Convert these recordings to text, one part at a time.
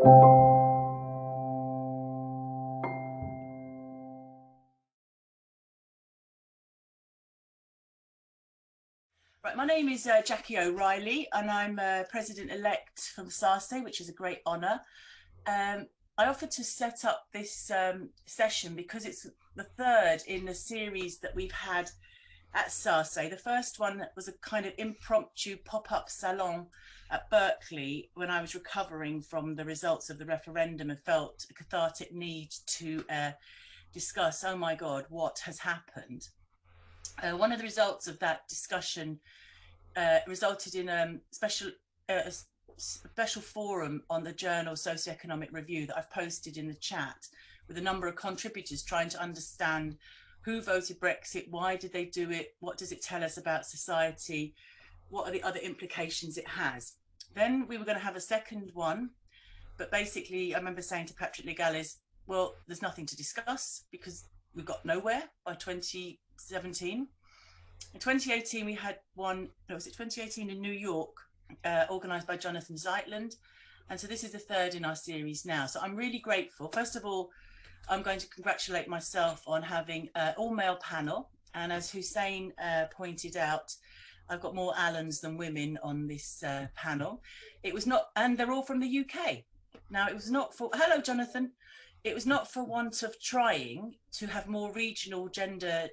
Right, my name is Jackie O'Reilly, and I'm President-elect from SASE, which is a great honour. I offered to set up this session because it's the third in the series that we've had at SASE. The first one was a kind of impromptu pop-up salon at Berkeley when I was recovering from the results of the referendum and felt a cathartic need to discuss, oh my God, what has happened. One of the results of that discussion resulted in a special forum on the journal Socio-Economic Review that I've posted in the chat with a number of contributors trying to understand who voted Brexit, why did they do it, what does it tell us about society, what are the other implications it has. Then we were going to have a second one, but basically I remember saying to Patrick Legales, well, there's nothing to discuss because we got nowhere by 2017. In 2018, we had one, no, was it 2018 in New York, organised by Jonathan Zeitland. And so this is the third in our series now. So I'm really grateful. First of all, I'm going to congratulate myself on having an all-male panel. And as Hussein pointed out, I've got more Allens than women on this panel. It was not, and they're all from the UK. Now, it was not for, hello, Jonathan. It was not for want of trying to have more regional gender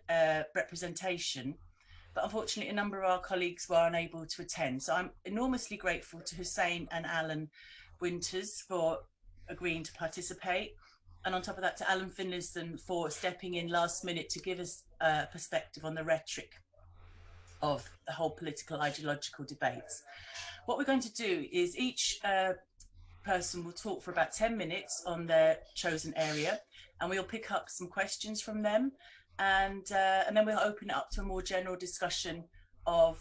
representation, but unfortunately a number of our colleagues were unable to attend. So I'm enormously grateful to Hussein and Alan Winters for agreeing to participate. And on top of that, to Alan Finlayson for stepping in last minute to give us a perspective on the rhetoric of the whole political ideological debates. What we're going to do is each person will talk for about 10 minutes on their chosen area, and we'll pick up some questions from them, and then we'll open it up to a more general discussion of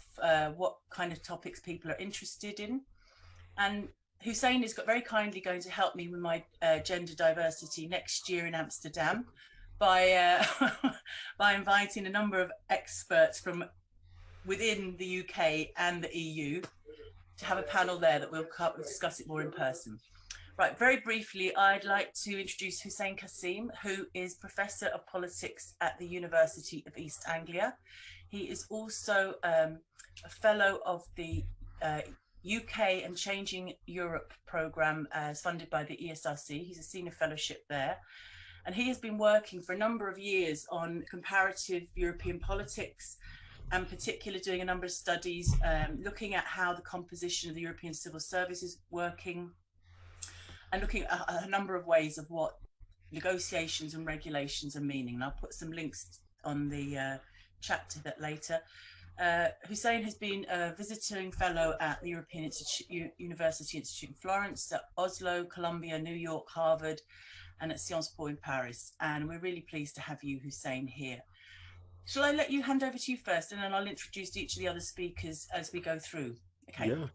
what kind of topics people are interested in. And Hussein is very kindly going to help me with my gender diversity next year in Amsterdam by by inviting a number of experts from within the UK and the EU to have a panel there that we'll discuss it more in person. Right, very briefly, I'd like to introduce Hussein Kassim, who is Professor of Politics at the University of East Anglia. He is also a Fellow of the UK and Changing Europe programme as funded by the ESRC. He's a senior fellowship there. And he has been working for a number of years on comparative European politics, and particularly doing a number of studies looking at how the composition of the European civil service is working, and looking at a number of ways of what negotiations and regulations are meaning. And I'll put some links on the chat to that later. Hussein has been a visiting fellow at the European University Institute in Florence, at Oslo, Columbia, New York, Harvard, and at Sciences Po in Paris. And we're really pleased to have you, Hussein, here. Shall I let you hand over to you first, and then I'll introduce each of the other speakers as we go through? Okay. Yeah,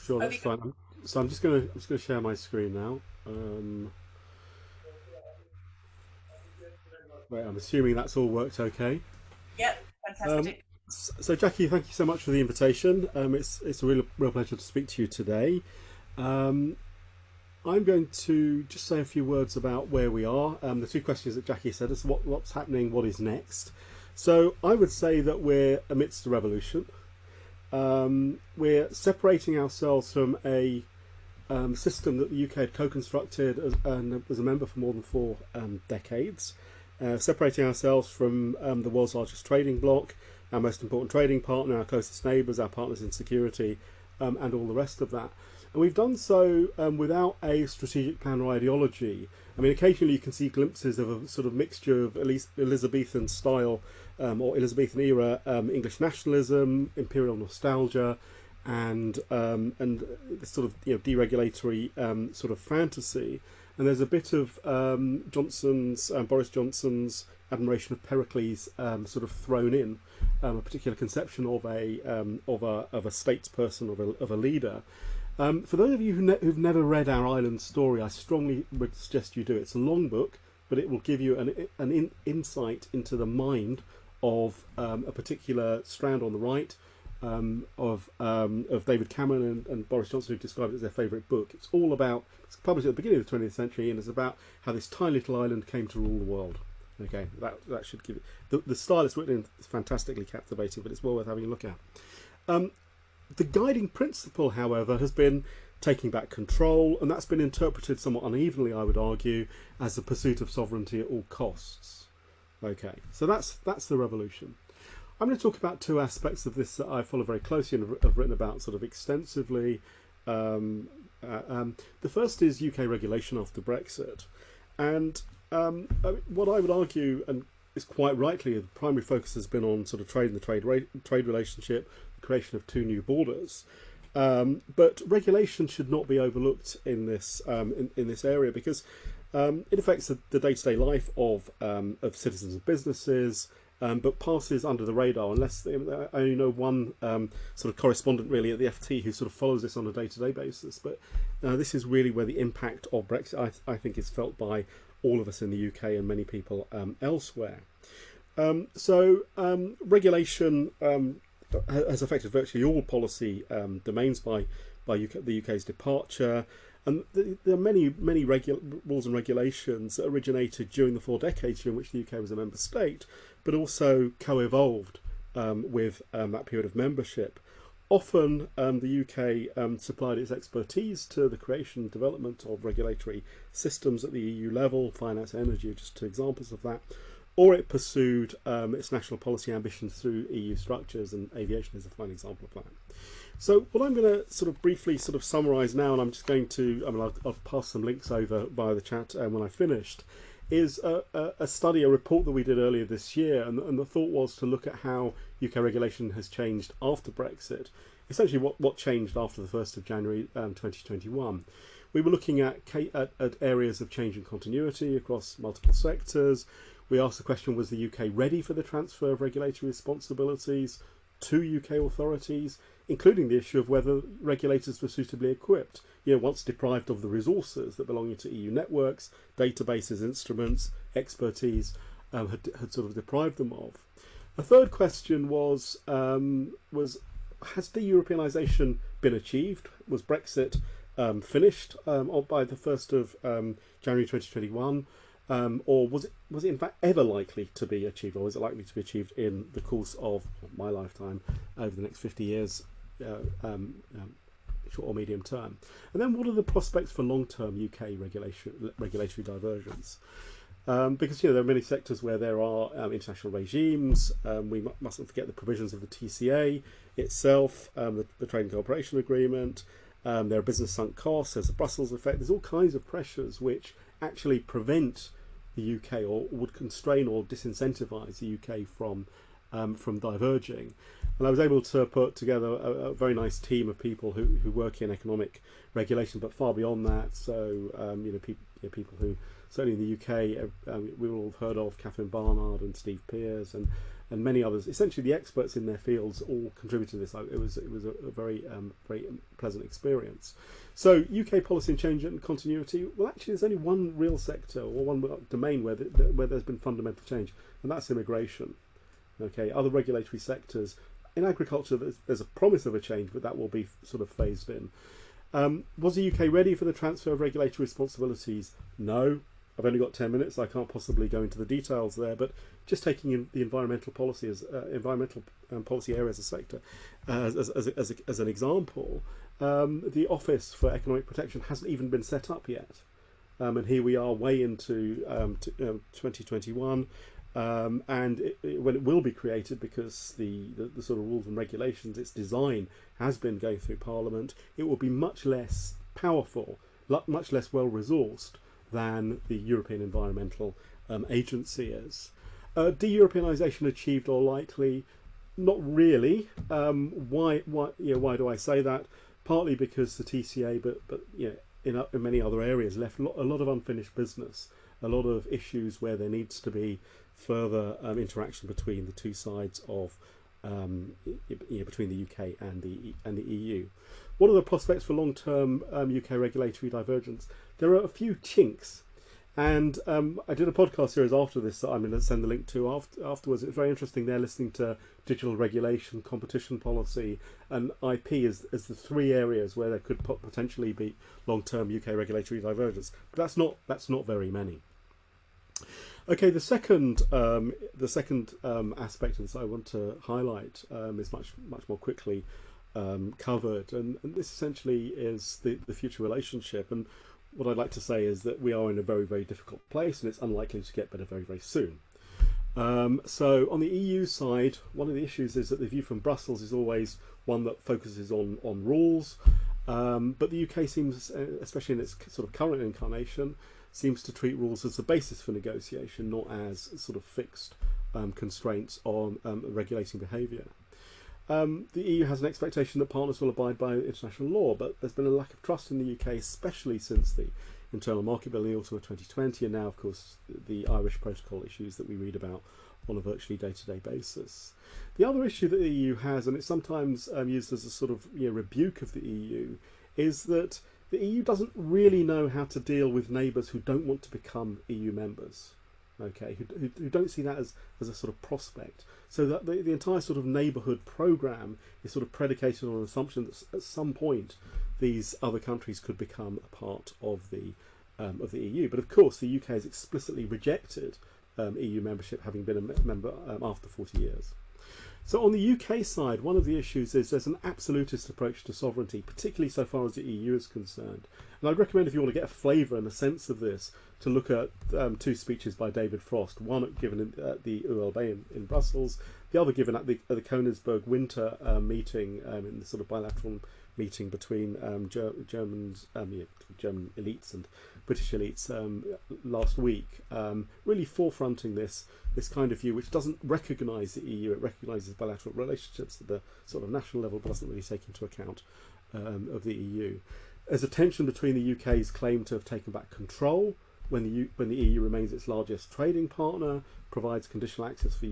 sure, that's fine. So I'm just gonna share my screen now. Right, I'm assuming that's all worked okay. Yep, fantastic. So Jackie, thank you so much for the invitation. It's a real pleasure to speak to you today. I'm going to just say a few words about where we are. The two questions that Jackie said is what's happening, what is next. So I would say that we're amidst a revolution. We're separating ourselves from a system that the UK had co-constructed and was a member for more than 4 decades. Separating ourselves from the world's largest trading bloc, our most important trading partner, our closest neighbours, our partners in security, and all the rest of that. And we've done so without a strategic plan or ideology. I mean, occasionally you can see glimpses of a sort of mixture of at least Elizabethan style or Elizabethan era English nationalism, imperial nostalgia, and this sort of deregulatory sort of fantasy. And there's a bit of Boris Johnson's admiration of Pericles sort of thrown in, a particular conception of a statesperson, of a leader. For those of you who've never read Our Island Story, I strongly would suggest you do. It's a long book, but it will give you an insight into the mind of a particular strand on the right, of David Cameron and Boris Johnson, who described it as their favourite book. It's all about, it's published at the beginning of the 20th century, and it's about how this tiny little island came to rule the world. Okay, that should give it. The style it's written in is fantastically captivating, but it's well worth having a look at. The guiding principle, however, has been taking back control, and that's been interpreted somewhat unevenly, I would argue, as the pursuit of sovereignty at all costs. Okay, so that's the revolution. I'm going to talk about two aspects of this that I follow very closely and have written about sort of extensively. The first is UK regulation after Brexit, and what I would argue, and is quite rightly, the primary focus has been on sort of trade and the trade relationship, the creation of two new borders. But regulation should not be overlooked in this in this area, because it affects the day-to-day life of citizens and businesses, but passes under the radar unless I only know one sort of correspondent really at the FT who sort of follows this on a day-to-day basis. But this is really where the impact of Brexit, I think, is felt by all of us in the UK and many people elsewhere. Regulation has affected virtually all policy domains by the UK's departure, and there are many rules and regulations that originated during the 4 decades during which the UK was a member state, but also co-evolved with that period of membership. Often the UK supplied its expertise to the creation and development of regulatory systems at the EU level. Finance, energy are just two examples of that. Or it pursued its national policy ambitions through EU structures, and aviation is a fine example of that. So what I'm going to sort of briefly sort of summarise now, and I'm just going to, I'll pass some links over via the chat when I've finished, is a study, a report that we did earlier this year, and the thought was to look at how UK regulation has changed after Brexit, essentially what changed after the 1st of January 2021. We were looking at areas of change and continuity across multiple sectors. We asked the question, was the UK ready for the transfer of regulatory responsibilities to UK authorities, including the issue of whether regulators were suitably equipped, once deprived of the resources that belong to EU networks, databases, instruments, expertise, had sort of deprived them of. A third question was has de-Europeanisation been achieved? Was Brexit finished by the 1st of January 2021? Or was it in fact ever likely to be achieved, or is it likely to be achieved in the course of my lifetime over the next 50 years, short or medium term? And then what are the prospects for long-term UK regulatory divergence? Because there are many sectors where there are international regimes. We mustn't forget the provisions of the TCA itself, the Trade and Cooperation Agreement. There are business sunk costs. There's a Brussels effect. There's all kinds of pressures which actually prevent the UK, or would constrain or disincentivize the UK from diverging. And I was able to put together a very nice team of people who work in economic regulation, but far beyond that. So people who certainly in the UK we all have heard of, Catherine Barnard and Steve Pears and many others. Essentially, the experts in their fields all contributed to this. It was a very pleasant experience. So UK policy and change and continuity. Well, actually, there's only one real sector or one domain where there's been fundamental change, and that's immigration. Okay, other regulatory sectors. In agriculture, there's a promise of a change, but that will be sort of phased in. Was the UK ready for the transfer of regulatory responsibilities? No. I've only got 10 minutes, so I can't possibly go into the details there, but just taking in the environmental policy area as a sector, as an example, the Office for Economic Protection hasn't even been set up yet, and here we are way into 2021, and when it will be created, because the sort of rules and regulations, its design has been going through Parliament, it will be much less powerful, much less well resourced than the European Environmental Agency is. De-Europeanisation achieved or likely? Not really. Why do I say that? Partly because the TCA, but in many other areas, left a lot of unfinished business, a lot of issues where there needs to be further interaction between the two sides of between the UK and the EU. What are the prospects for long-term UK regulatory divergence? There are a few chinks, And I did a podcast series after this that I'm going to send the link to afterwards. It's very interesting. They're listening to digital regulation, competition policy, and IP as the three areas where there could potentially be long-term UK regulatory divergence. But that's not very many. Okay, the second aspect of this I want to highlight is much more quickly covered, and this essentially is the future relationship. And what I'd like to say is that we are in a very, very difficult place, and it's unlikely to get better very, very soon. So on the EU side, one of the issues is that the view from Brussels is always one that focuses on rules, but the UK seems, especially in its sort of current incarnation, seems to treat rules as the basis for negotiation, not as sort of fixed constraints on regulating behaviour. The EU has an expectation that partners will abide by international law, but there's been a lack of trust in the UK, especially since the Internal Market Bill in the autumn of 2020, and now, of course, the Irish Protocol issues that we read about on a virtually day-to-day basis. The other issue that the EU has, and it's sometimes used as a sort of rebuke of the EU, is that the EU doesn't really know how to deal with neighbours who don't want to become EU members. Okay, who don't see that as a sort of prospect. So that the entire sort of neighbourhood programme is sort of predicated on an assumption that at some point these other countries could become a part of the EU. But of course, the UK has explicitly rejected EU membership, having been a member after 40 years. So on the UK side, one of the issues is there's an absolutist approach to sovereignty, particularly so far as the EU is concerned. And I'd recommend, if you want to get a flavour and a sense of this, to look at two speeches by David Frost, one given at the ULB in Brussels, the other given at the Königsberg Winter meeting, in the sort of bilateral meeting between German elites and British elites last week, really forefronting this kind of view, which doesn't recognise the EU. It recognises bilateral relationships at the sort of national level, but doesn't really take into account of the EU. There's a tension between the UK's claim to have taken back control when the EU remains its largest trading partner, provides conditional access for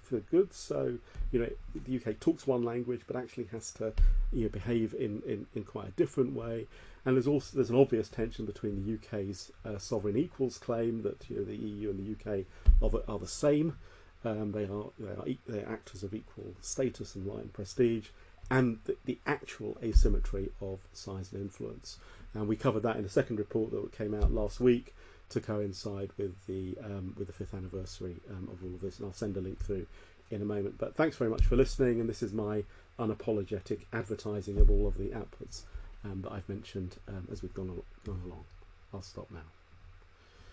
for goods. So the UK talks one language, but actually has to behave in quite a different way. And there's an obvious tension between the UK's sovereign equals claim that the EU and the UK are the same. They're actors of equal status and right and prestige, and the actual asymmetry of size and influence. And we covered that in a second report that came out last week to coincide with the 5th anniversary of all of this. And I'll send a link through in a moment. But thanks very much for listening. And this is my unapologetic advertising of all of the outputs that I've mentioned as we've gone along. I'll stop now.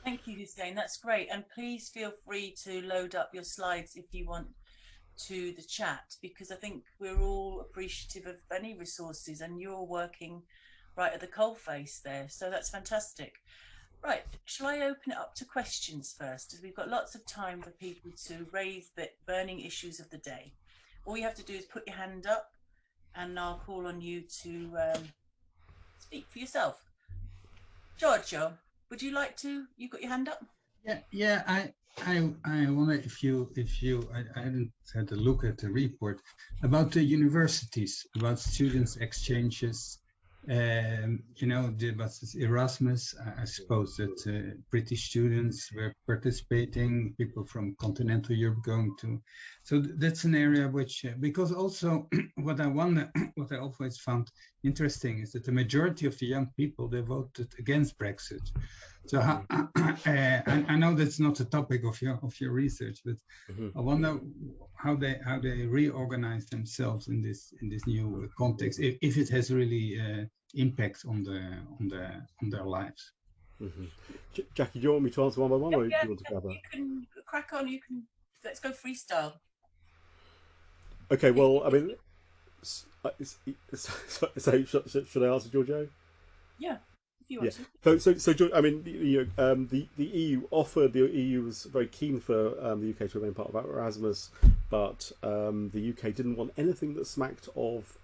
Thank you, Hussein. That's great. And please feel free to load up your slides if you want to the chat, because I think we're all appreciative of any resources, and you're working right at the coalface there. So that's fantastic. Right, shall I open it up to questions first, as we've got lots of time for people to raise the burning issues of the day. All you have to do is put your hand up and I'll call on you to speak for yourself. Giorgio, would you like to? You got your hand up? Yeah. I wonder if you I hadn't had a look at the report about the universities, about students exchanges. About Erasmus. I suppose that British students were participating, people from continental Europe going to. So that's an area which, because also what I always found interesting is that the majority of the young people, they voted against Brexit. So I know that's not a topic of your research, but I wonder how they reorganize themselves in this new context, if it has really impact on their lives. Jackie, do you want me to answer one by one, or do you want to cover? You can crack on. Let's go freestyle. Okay. Well, I mean, so should I answer, Giorgio? Yeah. Yeah. So I mean, the EU offered. The EU was very keen for the UK to remain part of Erasmus, but the UK didn't want anything that smacked of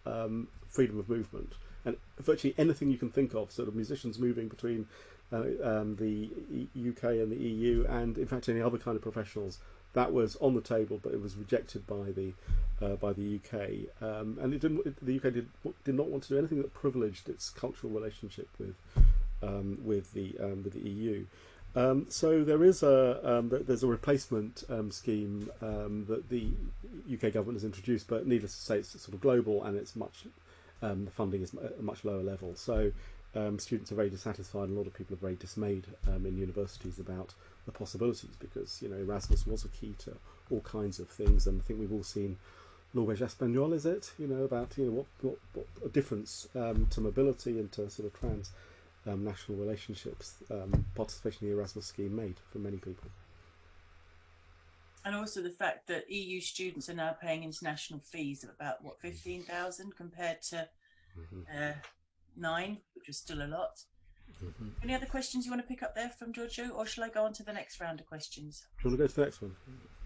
freedom of movement, and virtually anything you can think of. Sort of musicians moving between the UK and the EU, and in fact any other kind of professionals. That was on the table, but it was rejected by the UK, and the UK did not want to do anything that privileged its cultural relationship with the EU. So there is there's a replacement scheme that the UK government has introduced, but needless to say, it's sort of global and it's much the funding is at a much lower level. So students are very dissatisfied, and a lot of people are very dismayed in universities about the possibilities, because Erasmus was a key to all kinds of things, and I think we've all seen L'Auberge Espagnole, is it? About what a difference to mobility and to sort of national relationships participation in the Erasmus scheme made for many people. And also the fact that EU students are now paying international fees of about, what, 15,000 compared to 9, which is still a lot. Any other questions you want to pick up there from Giorgio, or shall I go on to the next round of questions? Do you want to go to the next one?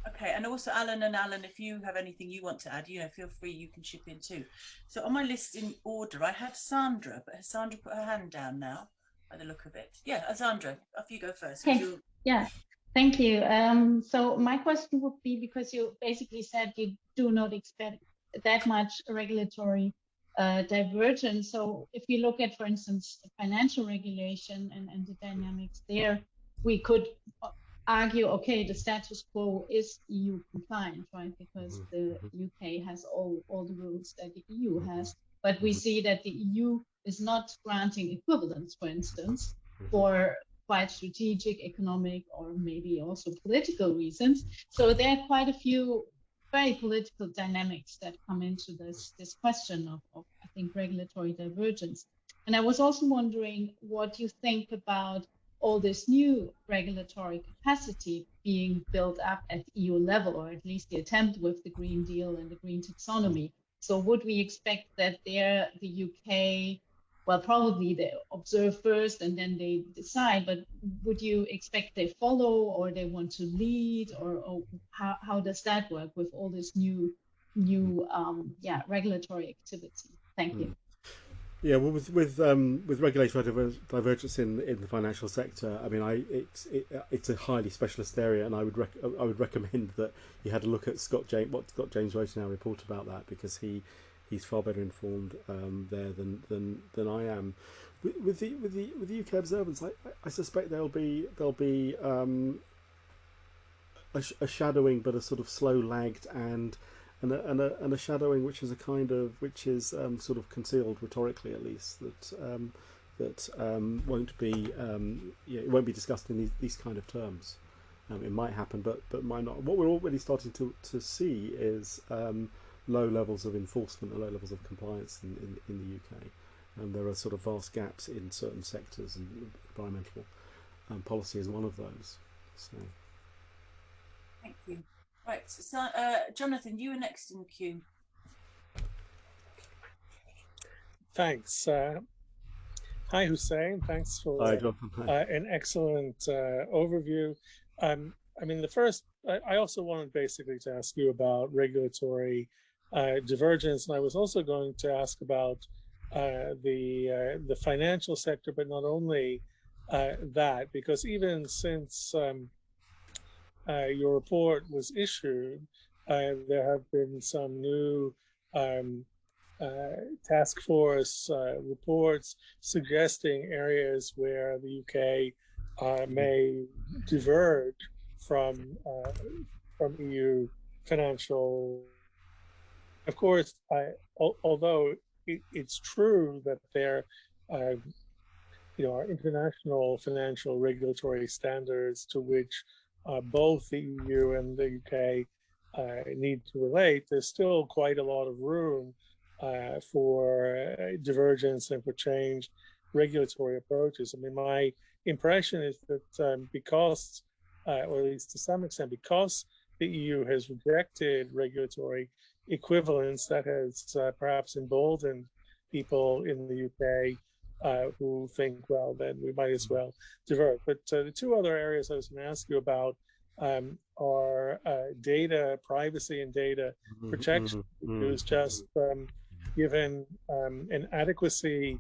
Okay, and also Alan, if you have anything you want to add, feel free, you can chip in too. So on my list in order, I had Sandra, but has Sandra put her hand down now, by the look of it? Yeah, Sandra, off you go first. Okay. Yeah, thank you. So my question would be, because you basically said you do not expect that much regulatory divergence. So if you look at, for instance, financial regulation and the dynamics there, we could argue, okay, the status quo is EU compliant, right? Because the UK has all the rules that the EU has, but we see that the EU is not granting equivalence, for instance, for quite strategic, economic, or maybe also political reasons. So there are quite a few very political dynamics that come into this question of I think, regulatory divergence. And I was also wondering what you think about all this new regulatory capacity being built up at EU level, or at least the attempt with the Green Deal and the Green Taxonomy. So would we expect that there the UK, well, probably they observe first and then they decide, but would you expect they follow, or they want to lead, or how does that work with all this new regulatory activity? Thank you. Yeah, well, with regulatory divergence in the financial sector, I mean, it's a highly specialist area, and I would recommend that you had a look at what Scott James wrote in our report about that, because he's far better informed there than I am. With the UK observance, I suspect there'll be a shadowing, but a sort of slow lagged and a shadowing which is sort of concealed rhetorically, at least, that won't be it won't be discussed in these kind of terms. It might happen, but might not. What we're already starting to see is low levels of enforcement and low levels of compliance in the UK, and there are sort of vast gaps in certain sectors, and environmental policy is one of those. So. Thank you. Right, so Jonathan, you were next in the queue. Thanks. Hi, Hussein. Thanks for an excellent overview. I mean, I also wanted basically to ask you about regulatory divergence, and I was also going to ask about the financial sector, but not only that, because even since your report was issued, there have been some new task force reports suggesting areas where the UK may diverge from EU financial. Of course, although it's true that there are international financial regulatory standards to which both the EU and the UK need to relate, there's still quite a lot of room for divergence and for changed regulatory approaches. I mean, my impression is that because, or at least to some extent, because the EU has rejected regulatory equivalence, that has perhaps emboldened people in the UK who think, well, then we might as well divert. But the two other areas I was going to ask you about are data privacy and data protection. It was just given an adequacy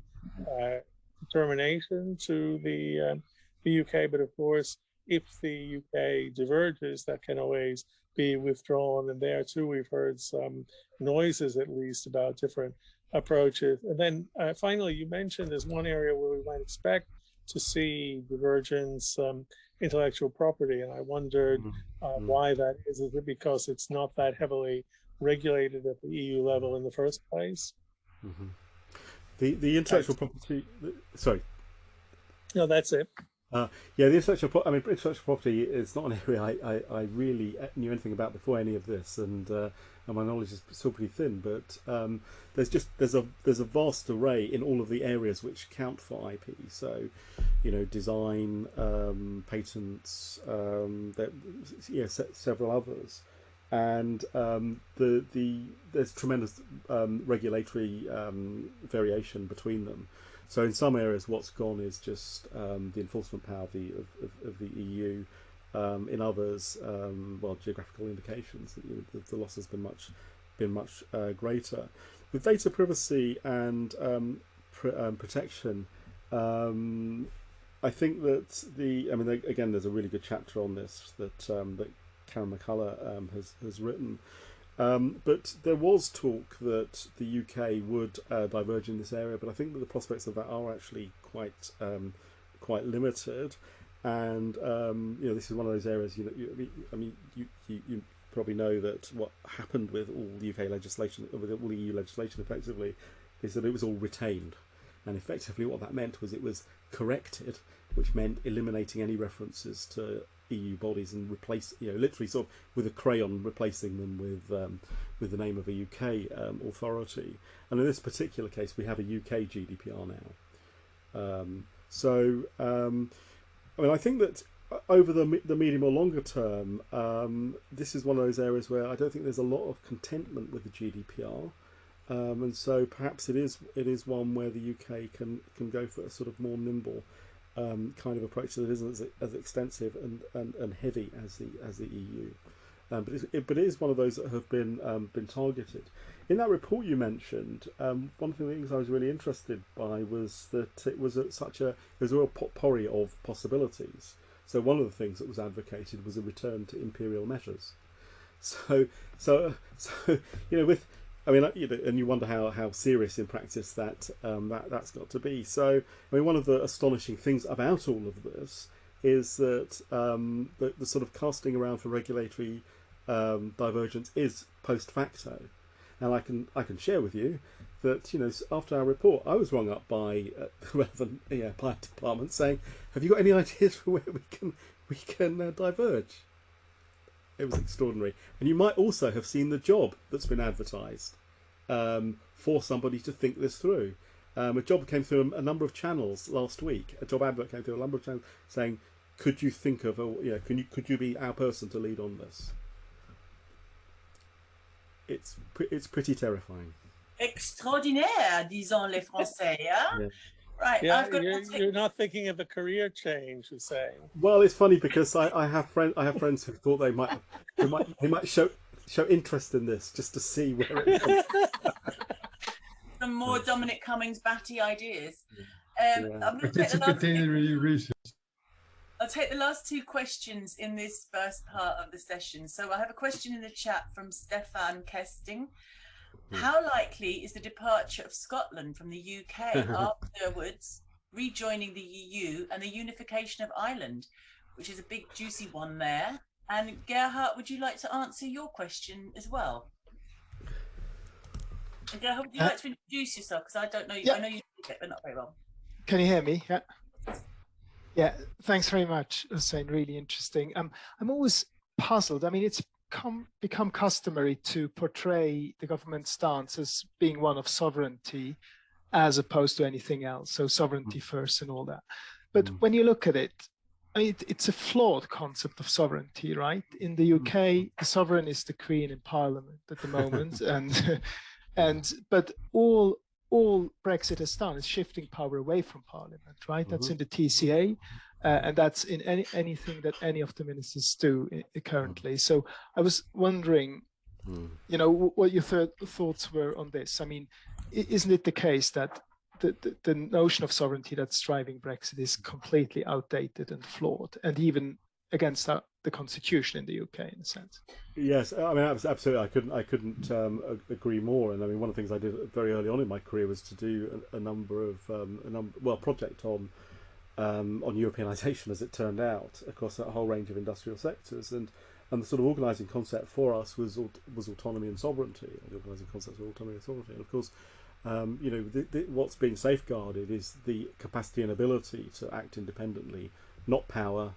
determination to the UK, but of course, if the UK diverges, that can always be withdrawn. And there too, we've heard some noises, at least, about different approaches. And then finally, you mentioned there's one area where we might expect to see divergence intellectual property, and I wondered why that is. Is it because it's not that heavily regulated at the EU level in the first place? The intellectual property. Sorry. No, that's it. Yeah, the intellectual property is not an area I really knew anything about before any of this, and my knowledge is still pretty thin. But there's a vast array in all of the areas which count for IP. So, design, patents, several others, and there's tremendous regulatory variation between them. So in some areas, what's gone is just the enforcement power of the EU. In others, geographical indications, the loss has been much greater. With data privacy and protection, I think that again, there's a really good chapter on this that Karen McCullough has written. But there was talk that the UK would diverge in this area, but I think that the prospects of that are actually quite limited. And this is one of those areas. You probably know that what happened with all the UK legislation, with all the EU legislation, effectively, is that it was all retained, and effectively what that meant was it was corrected, which meant eliminating any references to EU bodies and literally sort of with a crayon replacing them with the name of a UK authority. And in this particular case, we have a UK GDPR now. I think that over the medium or longer term, this is one of those areas where I don't think there's a lot of contentment with the GDPR, and so perhaps it is one where the UK can go for a sort of more nimble kind of approach that isn't as extensive and heavy as the EU, but it is one of those that have been targeted. In that report you mentioned, one of the things I was really interested by was that it was a real potpourri of possibilities. So one of the things that was advocated was a return to imperial measures. So and you wonder how serious in practice that's got to be. So, one of the astonishing things about all of this is that the sort of casting around for regulatory divergence is post facto. And I can share with you that after our report, I was rung up by the relevant pilot department saying, "Have you got any ideas for where we can diverge?" It was extraordinary. And you might also have seen the job that's been advertised for somebody to think this through. A job came through a number of channels last week. A job advert came through a number of channels saying, "Could you think of could you be our person to lead on this?" It's pretty terrifying. Extraordinaire, disons les Français. Huh? Yeah. Right. Yeah, you're not thinking of a career change, Hussein. Well, it's funny because I have friends who thought they might show interest in this just to see where it goes. Some more Dominic Cummings batty ideas. I'm going to I'll take the last two questions in this first part of the session. So I have a question in the chat from Stefan Kesting. How likely is the departure of Scotland from the UK afterwards rejoining the EU and the unification of Ireland, which is a big juicy one there? And Gerhard, would you like to answer your question as well? And Gerhard, would you like to introduce yourself? Because I don't know you. Yeah. I know you speak it, but not very well. Can you hear me? Yeah. Yeah. Thanks very much, Hussein. Really interesting. I'm always puzzled. I mean, it's become customary to portray the government stance as being one of sovereignty as opposed to anything else. So sovereignty first and all that. But when you look at it, I mean, it's a flawed concept of sovereignty, right? In the UK, the sovereign is the Queen in Parliament at the moment, but all Brexit has done is shifting power away from Parliament, right? That's in the TCA, and that's in anything that any of the ministers do currently. So I was wondering, what your thoughts were on this. I mean, isn't it the case that the notion of sovereignty that's driving Brexit is completely outdated and flawed, and even against the constitution in the UK in a sense? Yes, I mean, absolutely. I couldn't agree more. And I mean, one of the things I did very early on in my career was to do a project on on Europeanisation, as it turned out, across a whole range of industrial sectors, and the sort of organising concept for us was autonomy and sovereignty. The organising concept was autonomy and sovereignty, and of course, you know, what's being safeguarded is the capacity and ability to act independently, not power,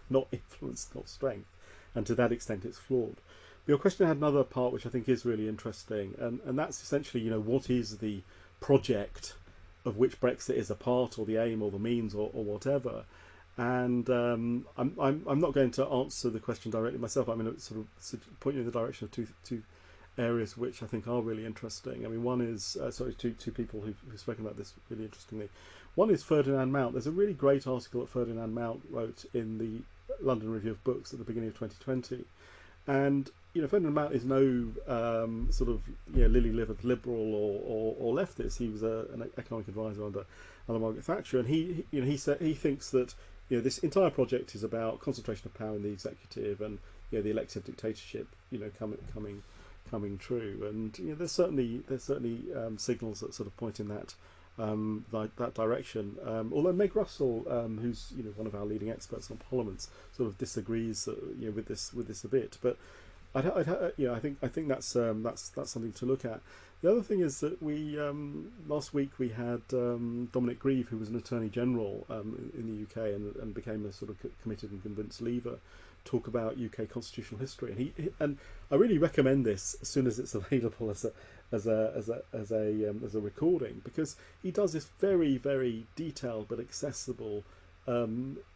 not influence, not strength, and to that extent, it's flawed. Your question had another part which I think is really interesting, and that's essentially, you know, what is the project of which Brexit is a part, or the aim, or the means, or whatever. And I'm not going to answer the question directly myself. I'm going to sort of point you in the direction of two areas which I think are really interesting. I mean, one is two people who've spoken about this really interestingly. One is Ferdinand Mount. There's a really great article that Ferdinand Mount wrote in the London Review of Books at the beginning of 2020, and you know, Ferdinand Mount is no sort of, you know, lily-livered liberal or leftist. He was an economic advisor under Margaret Thatcher, and he thinks that, you know, this entire project is about concentration of power in the executive and, you know, the elective dictatorship, you know, coming true. And you know, there's certainly signals that sort of point in that direction. Although Meg Russell, who's, you know, one of our leading experts on parliaments, sort of disagrees, you know, with this a bit, but I think that's something to look at. The other thing is that we last week we had Dominic Grieve, who was an Attorney General in the UK and became a sort of committed and convinced leaver, talk about UK constitutional history, and I really recommend this as soon as it's available as a recording, because he does this very, very detailed but accessible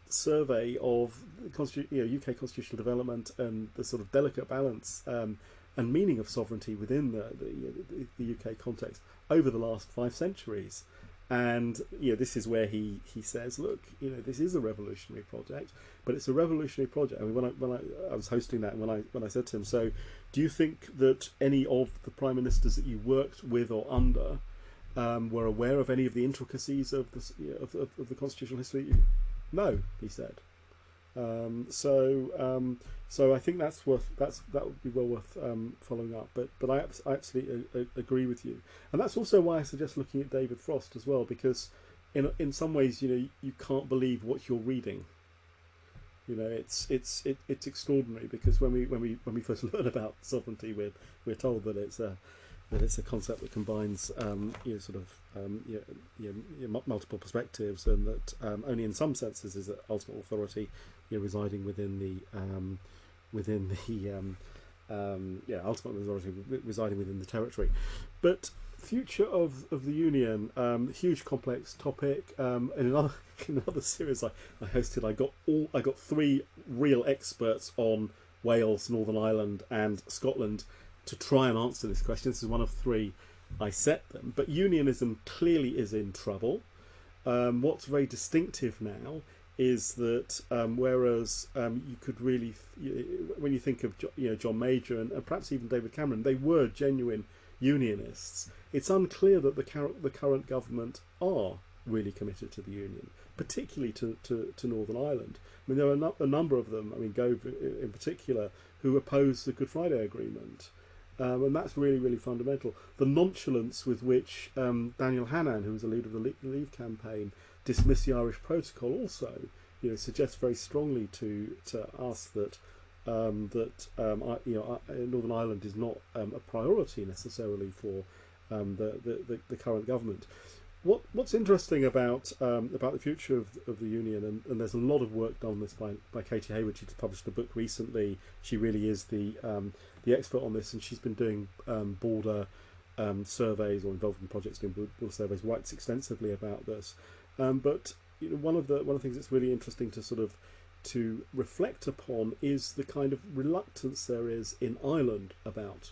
survey of UK constitutional development and the sort of delicate balance and meaning of sovereignty within the UK context over the last 5 centuries. And you know, this is where he says, look, you know, this is a revolutionary project, but it's a revolutionary project. I mean, when I was hosting that, and when I said to him, so do you think that any of the prime ministers that you worked with or under were aware of any of the intricacies of the constitutional history? No, he said. So I think that would be well worth following up. But I absolutely agree with you, and that's also why I suggest looking at David Frost as well, because in some ways, you know, you can't believe what you're reading. You know, it's extraordinary, because when we first learn about sovereignty, we're told that it's a concept that combines multiple perspectives, and that only in some senses is that ultimate authority, you know, residing within ultimate authority residing within the territory. But future of the Union, huge complex topic. In another series I hosted, I got 3 real experts on Wales, Northern Ireland, and Scotland to try and answer this question. This is one of 3 I set them. But unionism clearly is in trouble. What's very distinctive now is that whereas you could really, when you think of John Major and perhaps even David Cameron, they were genuine unionists. It's unclear that the current government are really committed to the union, particularly to Northern Ireland. I mean, there are a number of them, I mean, Gove in particular, who oppose the Good Friday Agreement. And that's really, really fundamental. The nonchalance with which Daniel Hannan, who was the leader of the Leave campaign, dismissed the Irish Protocol also, you know, suggests very strongly to us that Northern Ireland is not a priority necessarily for the current government. What's interesting about the future of the union, and there's a lot of work done on this by Katie Hayward. She's published a book recently. She really is the expert on this, and she's been doing border surveys, or involved in projects doing border surveys, writes extensively about this. But you know, one of the things that's really interesting to reflect upon is the kind of reluctance there is in Ireland about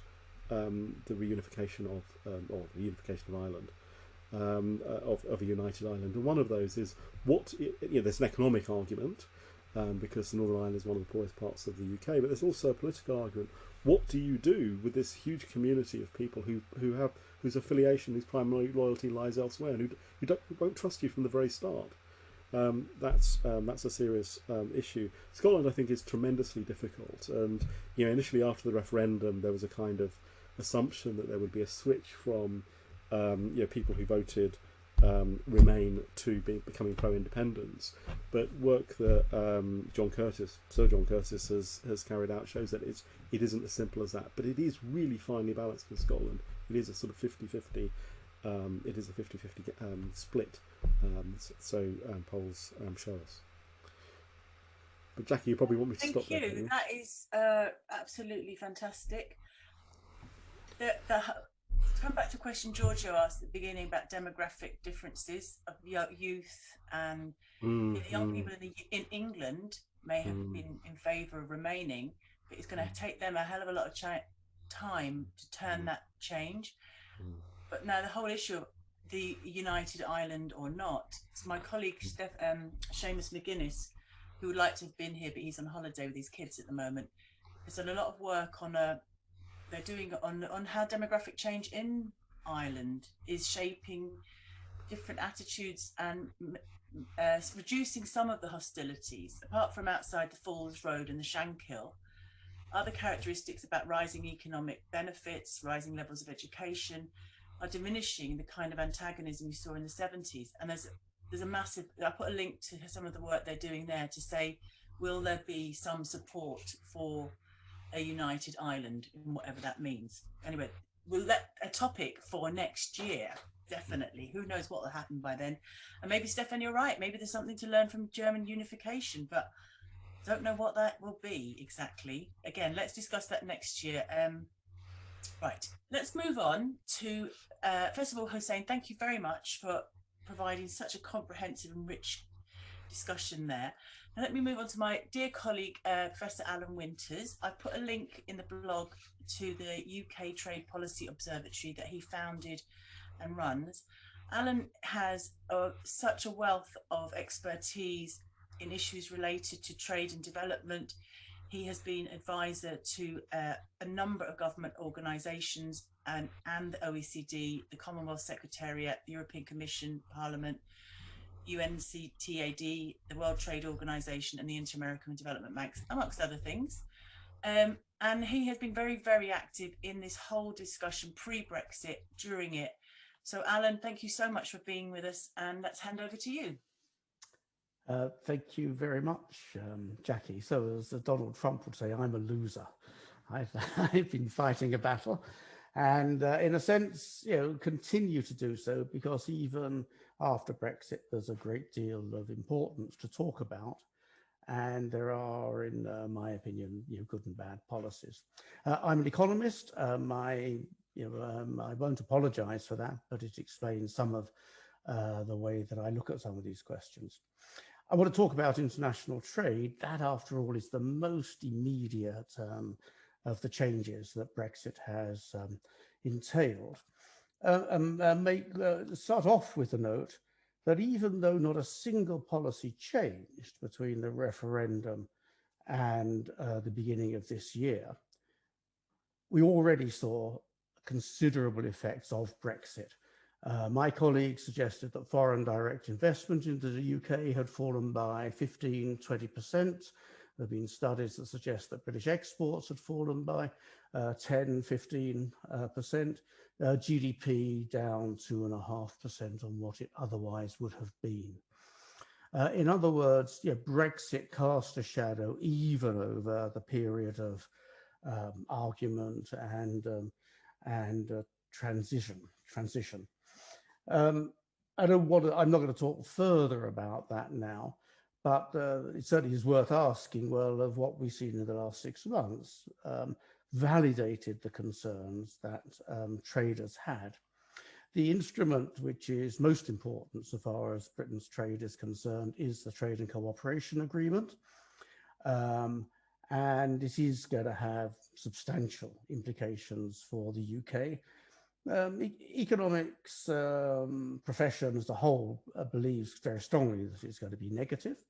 the reunification of Ireland. Of a united Ireland, and one of those is there's an economic argument because Northern Ireland is one of the poorest parts of the UK, but there's also a political argument. What do you do with this huge community of people whose affiliation, whose primary loyalty lies elsewhere, and who won't trust you from the very start? That's a serious issue. Scotland, I think, is tremendously difficult, and initially after the referendum, there was a kind of assumption that there would be a switch from people who voted remain to becoming pro-independence. But work that Sir John Curtis has carried out shows that it isn't as simple as that. But it is really finely balanced in Scotland. It is a sort of 50-50. It is a 50-50 split. So polls show us. But Jackie, you probably want me to stop there. Thank you. That is absolutely fantastic. To come back to a question Giorgio asked at the beginning about demographic differences of youth and the young people in England may have been in favour of remaining, but it's going to take them a hell of a lot of time to turn that change. But now the whole issue of the United Ireland or not, it's my colleague Seamus McGuinness, who would like to have been here, but he's on holiday with his kids at the moment. There's done a lot of work on they're doing on how demographic change in Ireland is shaping different attitudes and reducing some of the hostilities. Apart from outside the Falls Road and the Shankill, other characteristics about rising economic benefits, rising levels of education are diminishing the kind of antagonism we saw in the 70s. And there's a massive, I put a link to some of the work they're doing there to say, will there be some support for a united Ireland, and whatever that means. Anyway, we'll let a topic for next year, definitely. Who knows what will happen by then. And maybe, Stefan, you're right. Maybe there's something to learn from German unification, but don't know what that will be exactly. Again, let's discuss that next year. Right, let's move on to, first of all, Hussein, thank you very much for providing such a comprehensive and rich discussion there. Now let me move on to my dear colleague, Professor Alan Winters. I've put a link in the blog to the UK Trade Policy Observatory that he founded and runs. Alan has such a wealth of expertise in issues related to trade and development. He has been advisor to a number of government organisations and the OECD, the Commonwealth Secretariat, the European Commission, Parliament, UNCTAD, the World Trade Organization, and the Inter-American Development Bank, amongst other things. And he has been very, very active in this whole discussion pre-Brexit, during it. So Alan, thank you so much for being with us, and let's hand over to you. Thank you very much, Jackie. So as Donald Trump would say, I'm a loser. I've been fighting a battle, and in a sense, continue to do so, because even after Brexit, there's a great deal of importance to talk about, and there are, in my opinion, good and bad policies. I'm an economist. I won't apologise for that, but it explains some of the way that I look at some of these questions. I want to talk about international trade. That, after all, is the most immediate of the changes that Brexit has entailed. Start off with the note that even though not a single policy changed between the referendum and the beginning of this year, we already saw considerable effects of Brexit. My colleagues suggested that foreign direct investment into the UK had fallen by 15–20%. There have been studies that suggest that British exports had fallen by 10–15%. GDP down 2.5% on what it otherwise would have been. In other words, Brexit cast a shadow even over the period of argument and transition. I'm not going to talk further about that now, but it certainly is worth asking, well, of what we've seen in the last 6 months, validated the concerns that traders had. The instrument which is most important so far as Britain's trade is concerned is the Trade and Cooperation Agreement. And it is going to have substantial implications for the UK. Economics profession as a whole believes very strongly that it's going to be negative.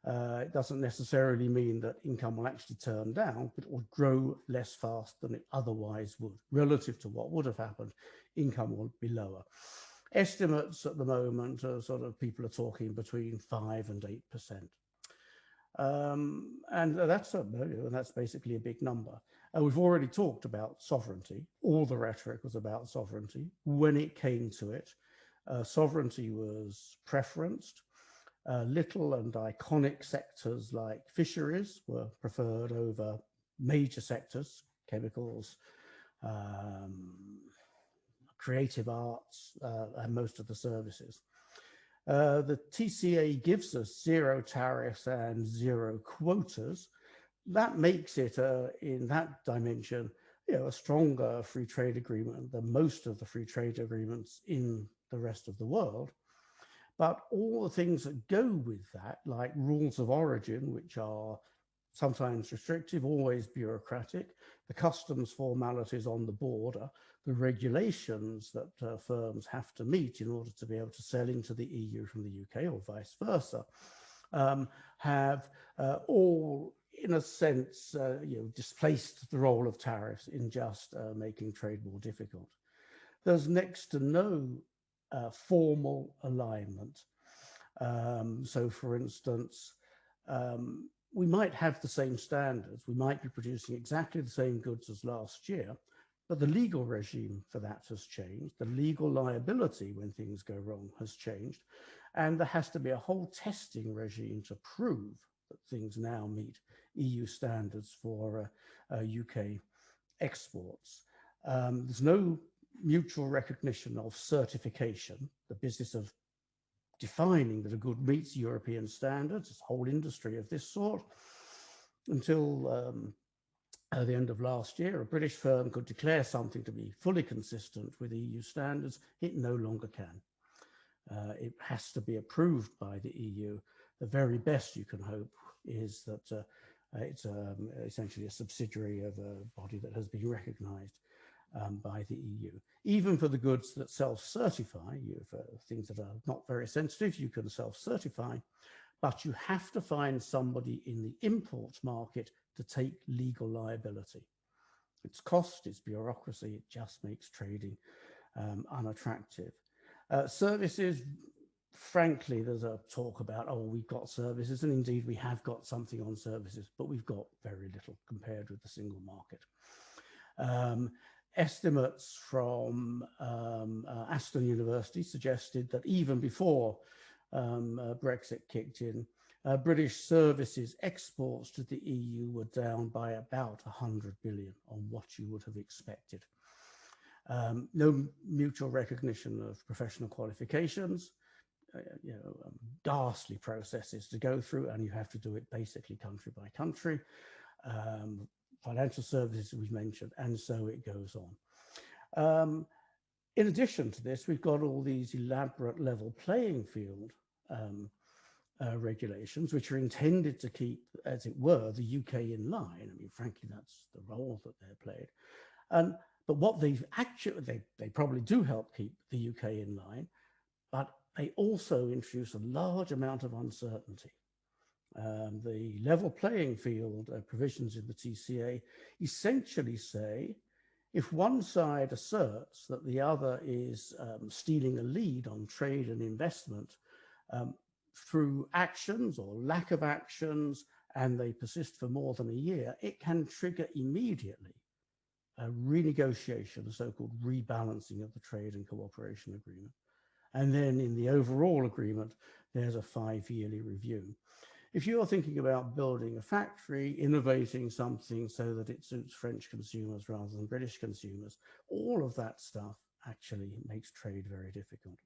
It doesn't necessarily mean that income will actually turn down, but it will grow less fast than it otherwise would. Relative to what would have happened, income will be lower. Estimates at the moment are people are talking between 5 and 8%. And that's basically a big number. We've already talked about sovereignty. All the rhetoric was about sovereignty. When it came to it, Sovereignty was preferenced. Little and iconic sectors like fisheries were preferred over major sectors, chemicals, creative arts, and most of the services. The TCA gives us zero tariffs and zero quotas. That makes it, in that dimension, a stronger free trade agreement than most of the free trade agreements in the rest of the world. But all the things that go with that, like rules of origin, which are sometimes restrictive, always bureaucratic, the customs formalities on the border, the regulations that firms have to meet in order to be able to sell into the EU from the UK or vice versa, have all, in a sense, displaced the role of tariffs in just making trade more difficult. There's next to no formal alignment. So, for instance, we might have the same standards, we might be producing exactly the same goods as last year, but the legal regime for that has changed. The legal liability when things go wrong has changed. And there has to be a whole testing regime to prove that things now meet EU standards for UK exports. There's no mutual recognition of certification, the business of defining that a good meets European standards, a whole industry of this sort. Until the end of last year, a British firm could declare something to be fully consistent with EU standards. It no longer can. It has to be approved by the EU. The very best you can hope is that it's essentially a subsidiary of a body that has been recognized by the EU. Even for the goods that self-certify, for things that are not very sensitive, you can self-certify, but you have to find somebody in the import market to take legal liability. It's cost, it's bureaucracy, it just makes trading unattractive. Services, frankly, there's a talk about, oh, we've got services, and indeed we have got something on services, but we've got very little compared with the single market. Estimates from Aston University suggested that even before Brexit kicked in, British services exports to the EU were down by about 100 billion on what you would have expected. No mutual recognition of professional qualifications, ghastly processes to go through, and you have to do it basically country by country. Financial services we've mentioned, and so it goes on. In addition to this, we've got all these elaborate level playing field regulations, which are intended to keep, as it were, the UK in line. I mean, frankly, that's the role that they're played. But what they've actually, they probably do help keep the UK in line, but they also introduce a large amount of uncertainty. The level playing field provisions in the TCA essentially say, if one side asserts that the other is stealing a lead on trade and investment through actions or lack of actions, and they persist for more than a year, it can trigger immediately a renegotiation, a so-called rebalancing of the trade and cooperation agreement. And then in the overall agreement, there's a 5-yearly review. If you're thinking about building a factory, innovating something so that it suits French consumers rather than British consumers, all of that stuff actually makes trade very difficult.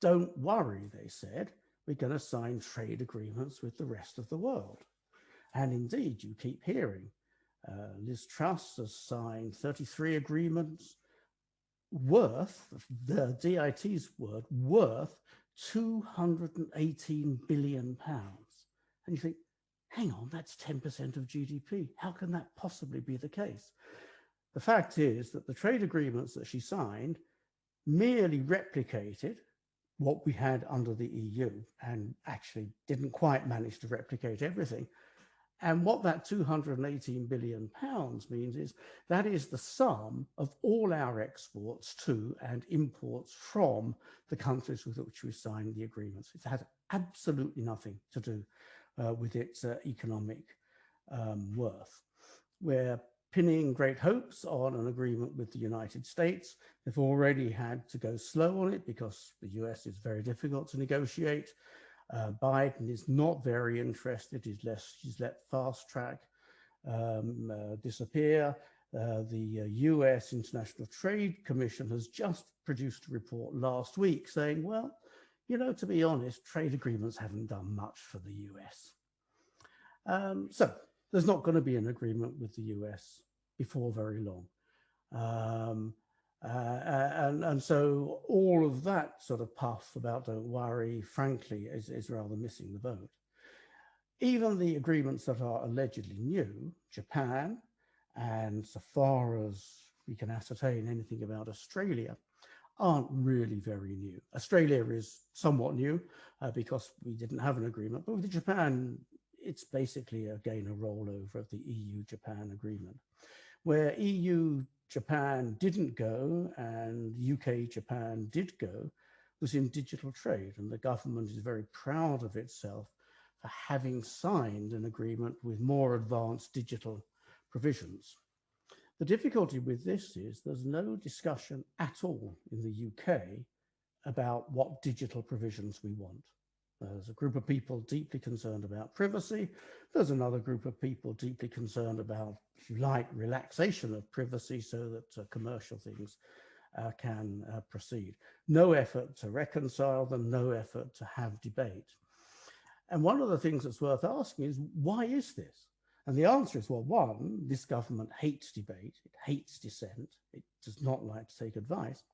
Don't worry, they said, we're going to sign trade agreements with the rest of the world. And indeed, you keep hearing, Liz Truss has signed 33 agreements worth, the DIT's word, worth 218 billion pounds. And you think, hang on, that's 10% of GDP. How can that possibly be the case? The fact is that the trade agreements that she signed merely replicated what we had under the EU and actually didn't quite manage to replicate everything. And what that 218 billion pounds means is that is the sum of all our exports to and imports from the countries with which we signed the agreements. It had absolutely nothing to do with its economic worth. Where pinning great hopes on an agreement with the United States. They've already had to go slow on it because the US is very difficult to negotiate. Biden is not very interested. He's let fast track disappear. The US International Trade Commission has just produced a report last week saying, well, you know, to be honest, trade agreements haven't done much for the US. So there's not going to be an agreement with the US before very long. And so all of that sort of puff about don't worry, frankly, is rather missing the boat. Even the agreements that are allegedly new, Japan, and so far as we can ascertain anything about Australia, aren't really very new. Australia is somewhat new because we didn't have an agreement, but with Japan, it's basically again a rollover of the EU-Japan agreement. Where EU-Japan didn't go and UK-Japan did go was in digital trade, and the government is very proud of itself for having signed an agreement with more advanced digital provisions. The difficulty with this is there's no discussion at all in the UK about what digital provisions we want. There's a group of people deeply concerned about privacy. There's another group of people deeply concerned about, if you like, relaxation of privacy so that commercial things can proceed. No effort to reconcile them, no effort to have debate. And one of the things that's worth asking is, why is this? And the answer is, well, one, this government hates debate, it hates dissent, it does not like to take advice.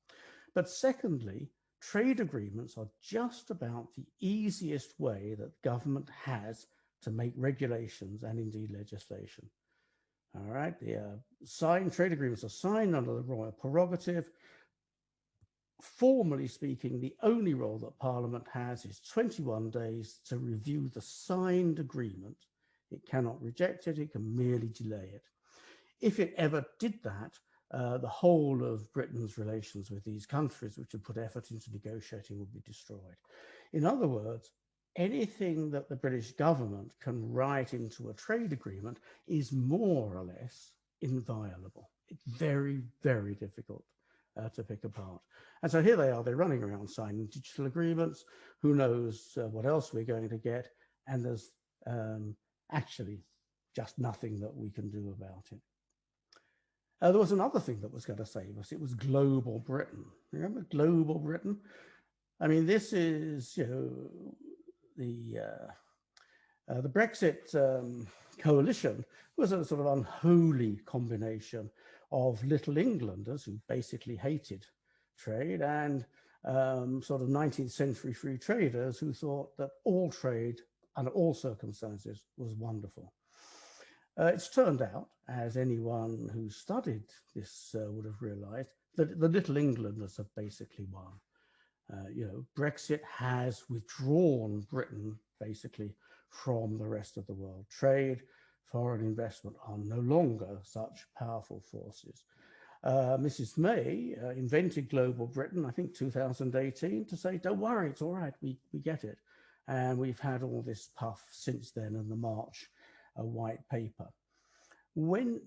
But secondly, trade agreements are just about the easiest way that government has to make regulations and indeed legislation. All right, the trade agreements are signed under the royal prerogative. Formally speaking, the only role that Parliament has is 21 days to review the signed agreement. It cannot reject it, it can merely delay it. If it ever did that, the whole of Britain's relations with these countries, which have put effort into negotiating, would be destroyed. In other words, anything that the British government can write into a trade agreement is more or less inviolable. It's very, very difficult to pick apart. And so here they are, they're running around signing digital agreements. Who knows what else we're going to get? And there's actually just nothing that we can do about it. There was another thing that was going to save us. It was global Britain. Remember global Britain? I mean, this is, you know, the Brexit coalition was a sort of unholy combination of little Englanders who basically hated trade and sort of 19th century free traders who thought that all trade under all circumstances was wonderful. It's turned out, as anyone who studied this would have realized, that the little Englanders have basically won. You know, Brexit has withdrawn Britain basically from the rest of the world. Trade, foreign investment are no longer such powerful forces. Mrs. May invented global Britain, I think 2018, to say, don't worry, it's all right, we get it. And we've had all this puff since then and the March white paper. When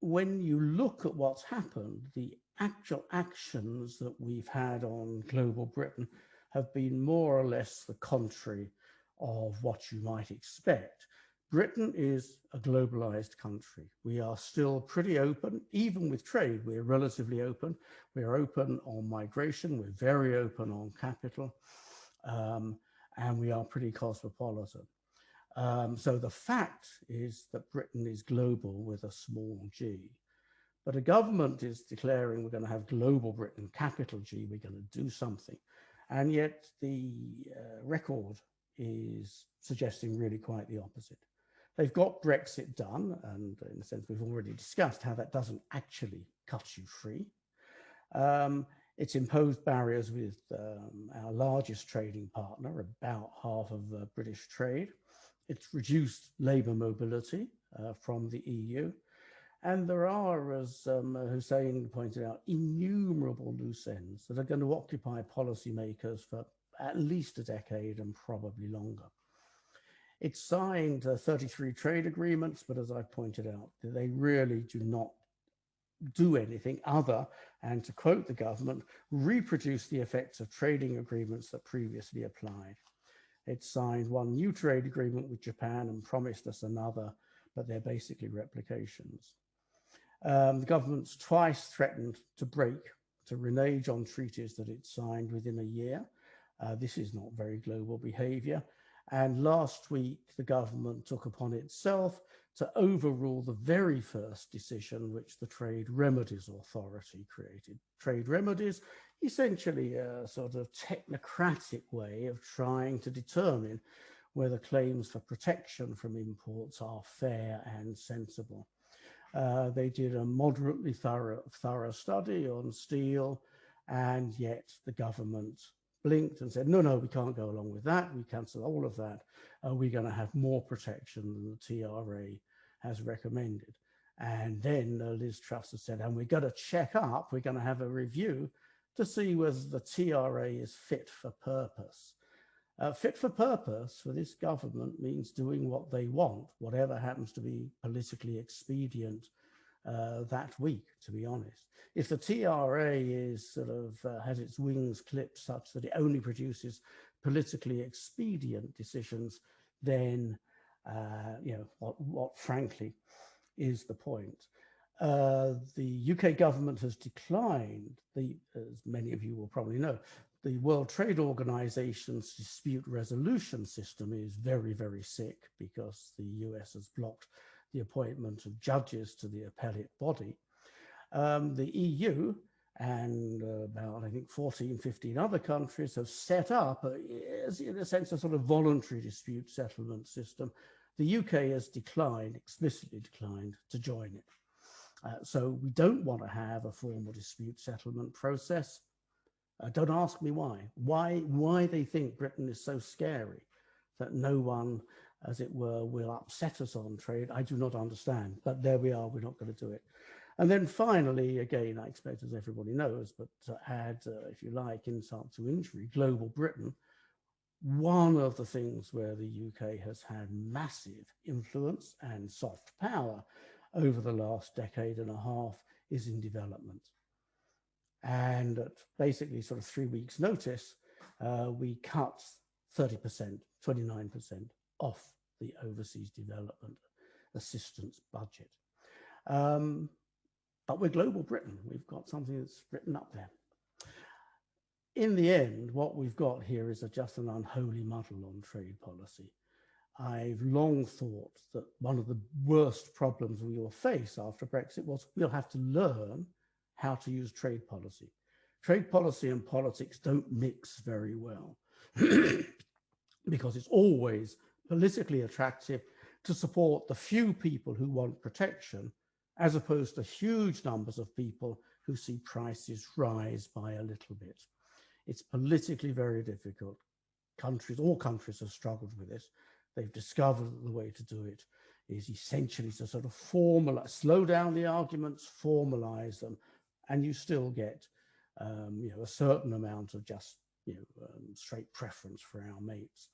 you look at what's happened, the actual actions that we've had on global Britain have been more or less the contrary of what you might expect. Britain is a globalized country. We are still pretty open, even with trade, we're relatively open. We're open on migration, we're very open on capital, and we are pretty cosmopolitan. So the fact is that Britain is global with a small g. But a government is declaring we're going to have global Britain, capital G, we're going to do something. And yet the record is suggesting really quite the opposite. They've got Brexit done, and in a sense we've already discussed how that doesn't actually cut you free. It's imposed barriers with our largest trading partner, about half of British trade. It's reduced labour mobility from the EU. And there are, as Hussein pointed out, innumerable loose ends that are going to occupy policymakers for at least a decade and probably longer. It's signed 33 trade agreements, but as I pointed out, they really do not do anything other, and to quote the government, reproduce the effects of trading agreements that previously applied. It signed one new trade agreement with Japan and promised us another, but they're basically replications. The government's twice threatened to renege on treaties that it signed within a year. This is not very global behavior. And last week, the government took upon itself to overrule the very first decision which the Trade Remedies Authority created. Trade Remedies, essentially a sort of technocratic way of trying to determine whether claims for protection from imports are fair and sensible. They did a moderately thorough study on steel, and yet the government blinked and said, no, we can't go along with that. We cancel all of that. We're going to have more protection than the TRA has recommended. And then Liz Truss has said, and we're going to check up, we're going to have a review to see whether the TRA is fit for purpose. Fit for purpose for this government means doing what they want, whatever happens to be politically expedient that week, to be honest. If the TRA is sort of has its wings clipped such that it only produces politically expedient decisions, then what frankly is the point? The UK government has declined, as many of you will probably know, the World Trade Organization's dispute resolution system is very, very sick because the US has blocked the appointment of judges to the appellate body. The EU and about, I think, 14, 15 other countries have set up, in a sense, a sort of voluntary dispute settlement system. The UK has explicitly declined to join it. So we don't want to have a formal dispute settlement process. Don't ask me why. Why they think Britain is so scary that no one, as it were, will upset us on trade, I do not understand. But there we are, we're not going to do it. And then finally, again, I expect, as everybody knows, but to add, if you like, insult to injury, global Britain, one of the things where the UK has had massive influence and soft power over the last decade and a half is in development. And at basically sort of 3 weeks' notice, we cut 30%, 29% off the overseas development assistance budget. But we're global Britain. We've got something that's written up there. In the end, what we've got here is just an unholy muddle on trade policy. I've long thought that one of the worst problems we will face after Brexit was we'll have to learn how to use trade policy. Trade policy and politics don't mix very well because it's always politically attractive to support the few people who want protection as opposed to huge numbers of people who see prices rise by a little bit. It's politically very difficult. All countries have struggled with this. They've discovered that the way to do it is essentially to sort of slow down the arguments, formalize them, and you still get a certain amount of just straight preference for our mates.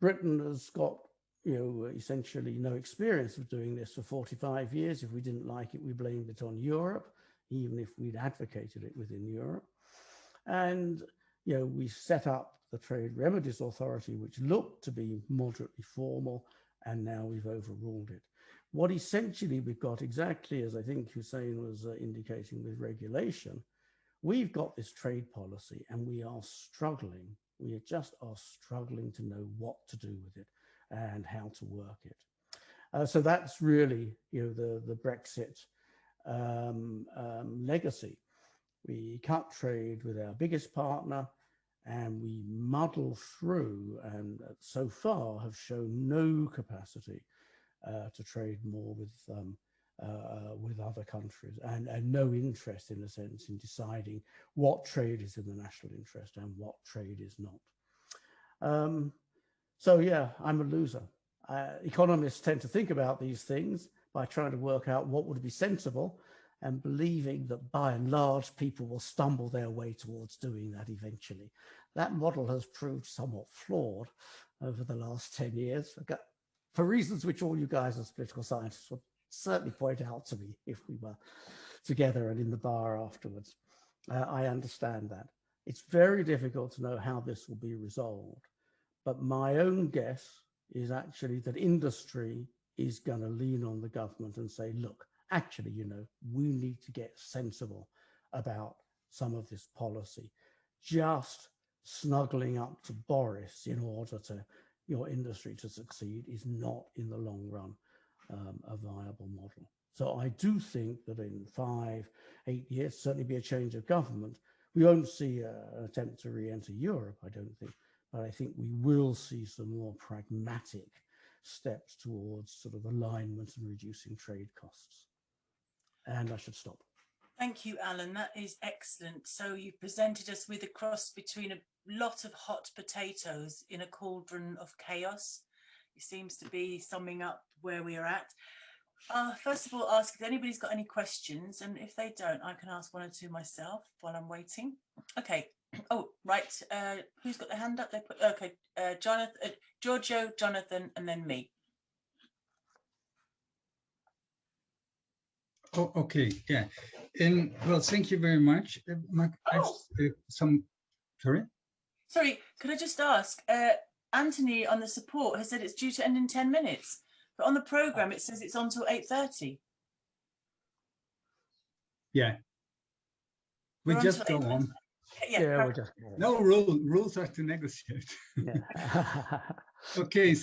Britain has got essentially no experience of doing this for 45 years. If we didn't like it, we blamed it on Europe, even if we'd advocated it within Europe. And we set up the Trade Remedies Authority, which looked to be moderately formal, and now we've overruled it. What essentially we've got, exactly as I think Hussein was indicating with regulation, we've got this trade policy and we are struggling. We just are struggling to know what to do with it and how to work it. So that's really the Brexit legacy. We cut trade with our biggest partner and we muddle through and so far have shown no capacity to trade more with other countries and no interest, in a sense, in deciding what trade is in the national interest and what trade is not. So yeah, I'm a loser. Economists tend to think about these things by trying to work out what would be sensible and believing that by and large people will stumble their way towards doing that eventually. That model has proved somewhat flawed over the last 10 years. For reasons which all you guys as political scientists will certainly point out to me if we were together and in the bar afterwards. I understand that. It's very difficult to know how this will be resolved. But my own guess is actually that industry is going to lean on the government and say, look, actually, you know, we need to get sensible about some of this policy. Just snuggling up to Boris in order to your industry to succeed is not in the long run a viable model. So I do think that in 5-8 years, certainly be a change of government. We won't see an attempt to re-enter Europe, I don't think, but I think we will see some more pragmatic steps towards sort of alignment and reducing trade costs. And I should stop. Thank you, Alan. That is excellent. So you've presented us with a cross between a lot of hot potatoes in a cauldron of chaos. It seems to be summing up where we are at. First of all, ask if anybody's got any questions, and if they don't, I can ask one or two myself while I'm waiting. Okay. Oh, right. Who's got their hand up? They put, okay. Jonathan, Giorgio, Jonathan, and then me. Oh, okay. Yeah. Well, thank you very much. Sorry, could I just ask? Anthony on the support has said it's due to end in 10 minutes, but on the program it says it's on till 8:30. Yeah. We just go on. Yeah, no rules are to negotiate. Yeah. Okay,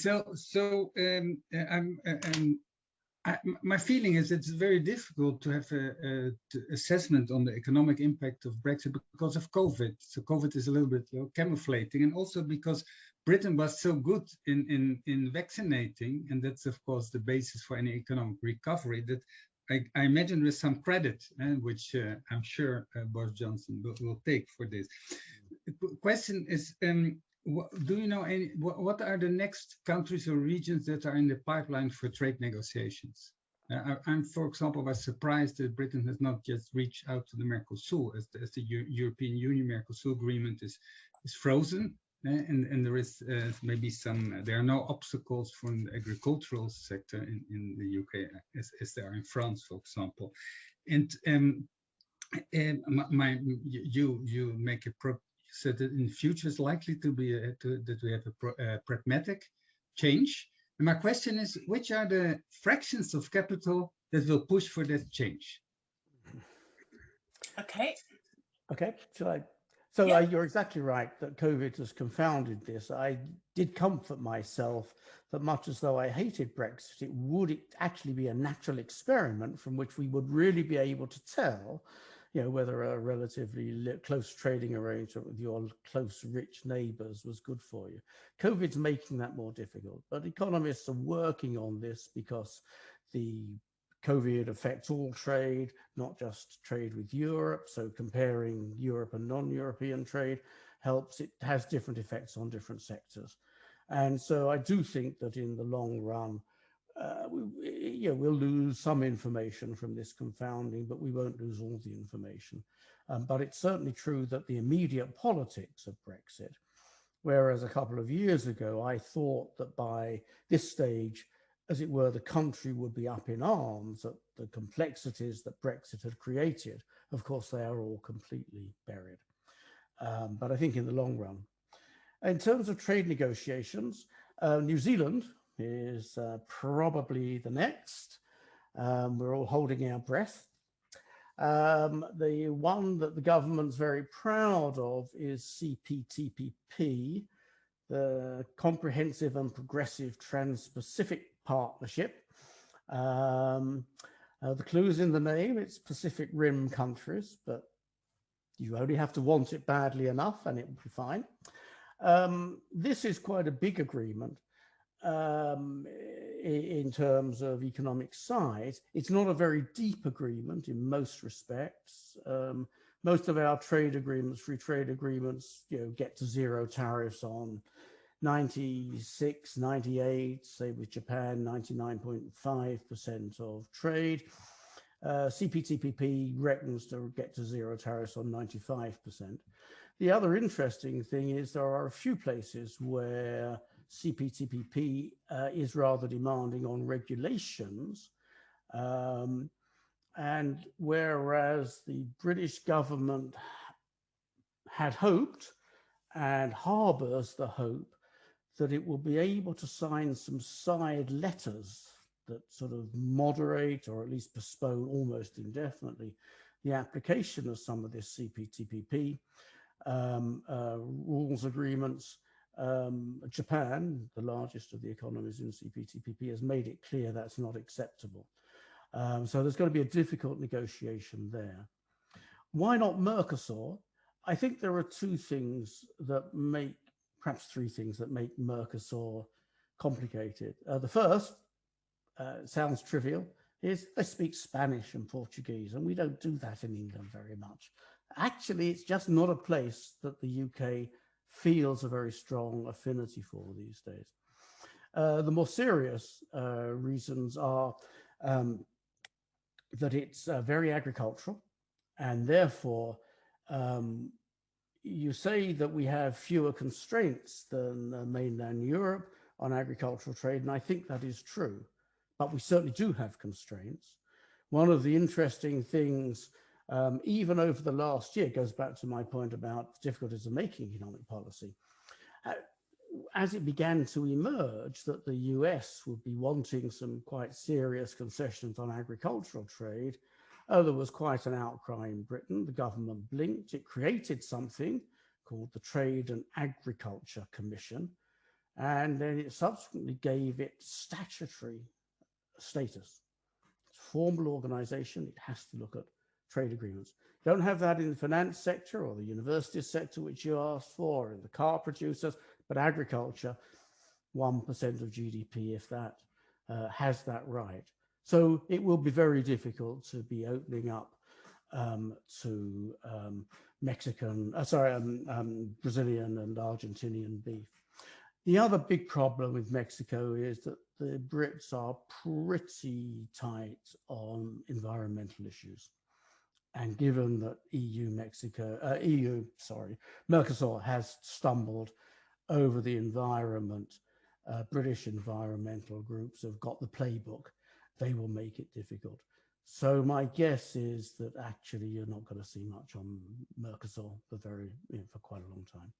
my feeling is it's very difficult to have an assessment on the economic impact of Brexit because of COVID. So COVID is a little bit camouflating, and also because Britain was so good in vaccinating, and that's of course the basis for any economic recovery, that I imagine with some credit, which I'm sure Boris Johnson will take for this. The question is, do you know what are the next countries or regions that are in the pipeline for trade negotiations? I'm, for example, was surprised that Britain has not just reached out to the Mercosur, as the European Union Mercosur agreement is frozen, and there is maybe there are no obstacles from the agricultural sector in the UK as there are in France, for example. And you make a said that in the future it's likely to be that we have a pragmatic change. And my question is, which are the fractions of capital that will push for that change? Okay. Okay, shall I? So yeah. You're exactly right that COVID has confounded this. I did comfort myself that much as though I hated Brexit, it would actually be a natural experiment from which we would really be able to tell, you know, whether a relatively close trading arrangement with your close, rich neighbors was good for you. COVID's making that more difficult, but economists are working on this because the COVID affects all trade, not just trade with Europe. So comparing Europe and non-European trade helps. It has different effects on different sectors. And so I do think that in the long run, we'll lose some information from this confounding, but we won't lose all the information. But it's certainly true that the immediate politics of Brexit, whereas a couple of years ago, I thought that by this stage, as it were, the country would be up in arms at the complexities that Brexit had created. Of course, they are all completely buried. But I think in the long run, in terms of trade negotiations, New Zealand is probably the next. We're all holding our breath. The one that the government's very proud of is CPTPP, the Comprehensive and Progressive Trans-Pacific Partnership. The clue is in the name, it's Pacific Rim countries, but you only have to want it badly enough and it will be fine. This is quite a big agreement in terms of economic size. It's not a very deep agreement in most respects. Most of our trade agreements, free trade agreements, get to zero tariffs on 96, 98, say with Japan, 99.5% of trade. CPTPP reckons to get to zero tariffs on 95%. The other interesting thing is there are a few places where CPTPP is rather demanding on regulations And whereas the British government had hoped and harbors the hope that it will be able to sign some side letters that sort of moderate or at least postpone almost indefinitely the application of some of this CPTPP rules agreements. Japan, the largest of the economies in CPTPP, has made it clear that's not acceptable. So there's going to be a difficult negotiation there. Why not Mercosur? I think there are two things that make, perhaps three things that make Mercosur complicated. The first, sounds trivial, is they speak Spanish and Portuguese, and we don't do that in England very much. Actually, it's just not a place that the UK feels a very strong affinity for these days. The more serious reasons are that it's very agricultural, and therefore you say that we have fewer constraints than mainland Europe on agricultural trade, and I think that is true, but we certainly do have constraints. One of the interesting things, even over the last year, goes back to my point about the difficulties of making economic policy. As it began to emerge that the US would be wanting some quite serious concessions on agricultural trade, there was quite an outcry in Britain. The government blinked. It created something called the Trade and Agriculture Commission, and then it subsequently gave it statutory status. It's a formal organization. It has to look at trade agreements. Don't have that in the finance sector or the university sector, which you asked for, or in the car producers, but agriculture, 1% of GDP, if that, has that right. So it will be very difficult to be opening up to Brazilian and Argentinian beef. The other big problem with Mexico is that the Brits are pretty tight on environmental issues. And given that Mercosur has stumbled over the environment, British environmental groups have got the playbook. They will make it difficult. So my guess is that actually you're not going to see much on Mercosur for quite a long time.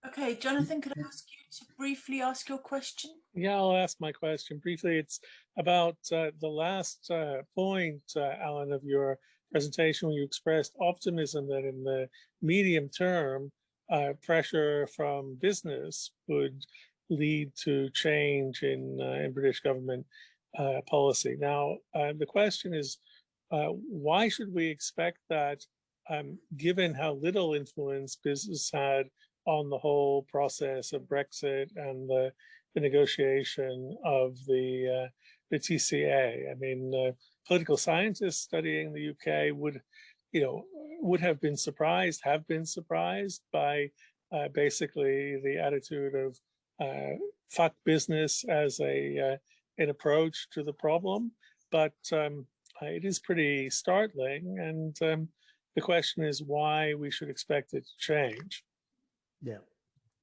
Okay, Jonathan, could I ask you to briefly ask your question? Yeah, I'll ask my question briefly. It's about the last point, Alan, of your presentation when you expressed optimism that in the medium term, pressure from business would lead to change in British government policy. Now, the question is, why should we expect that, given how little influence business had on the whole process of Brexit and the negotiation of the TCA? I mean, political scientists studying the UK would have been surprised by basically the attitude of fuck business as an approach to the problem, but it is pretty startling, and the question is why we should expect it to change. Yeah,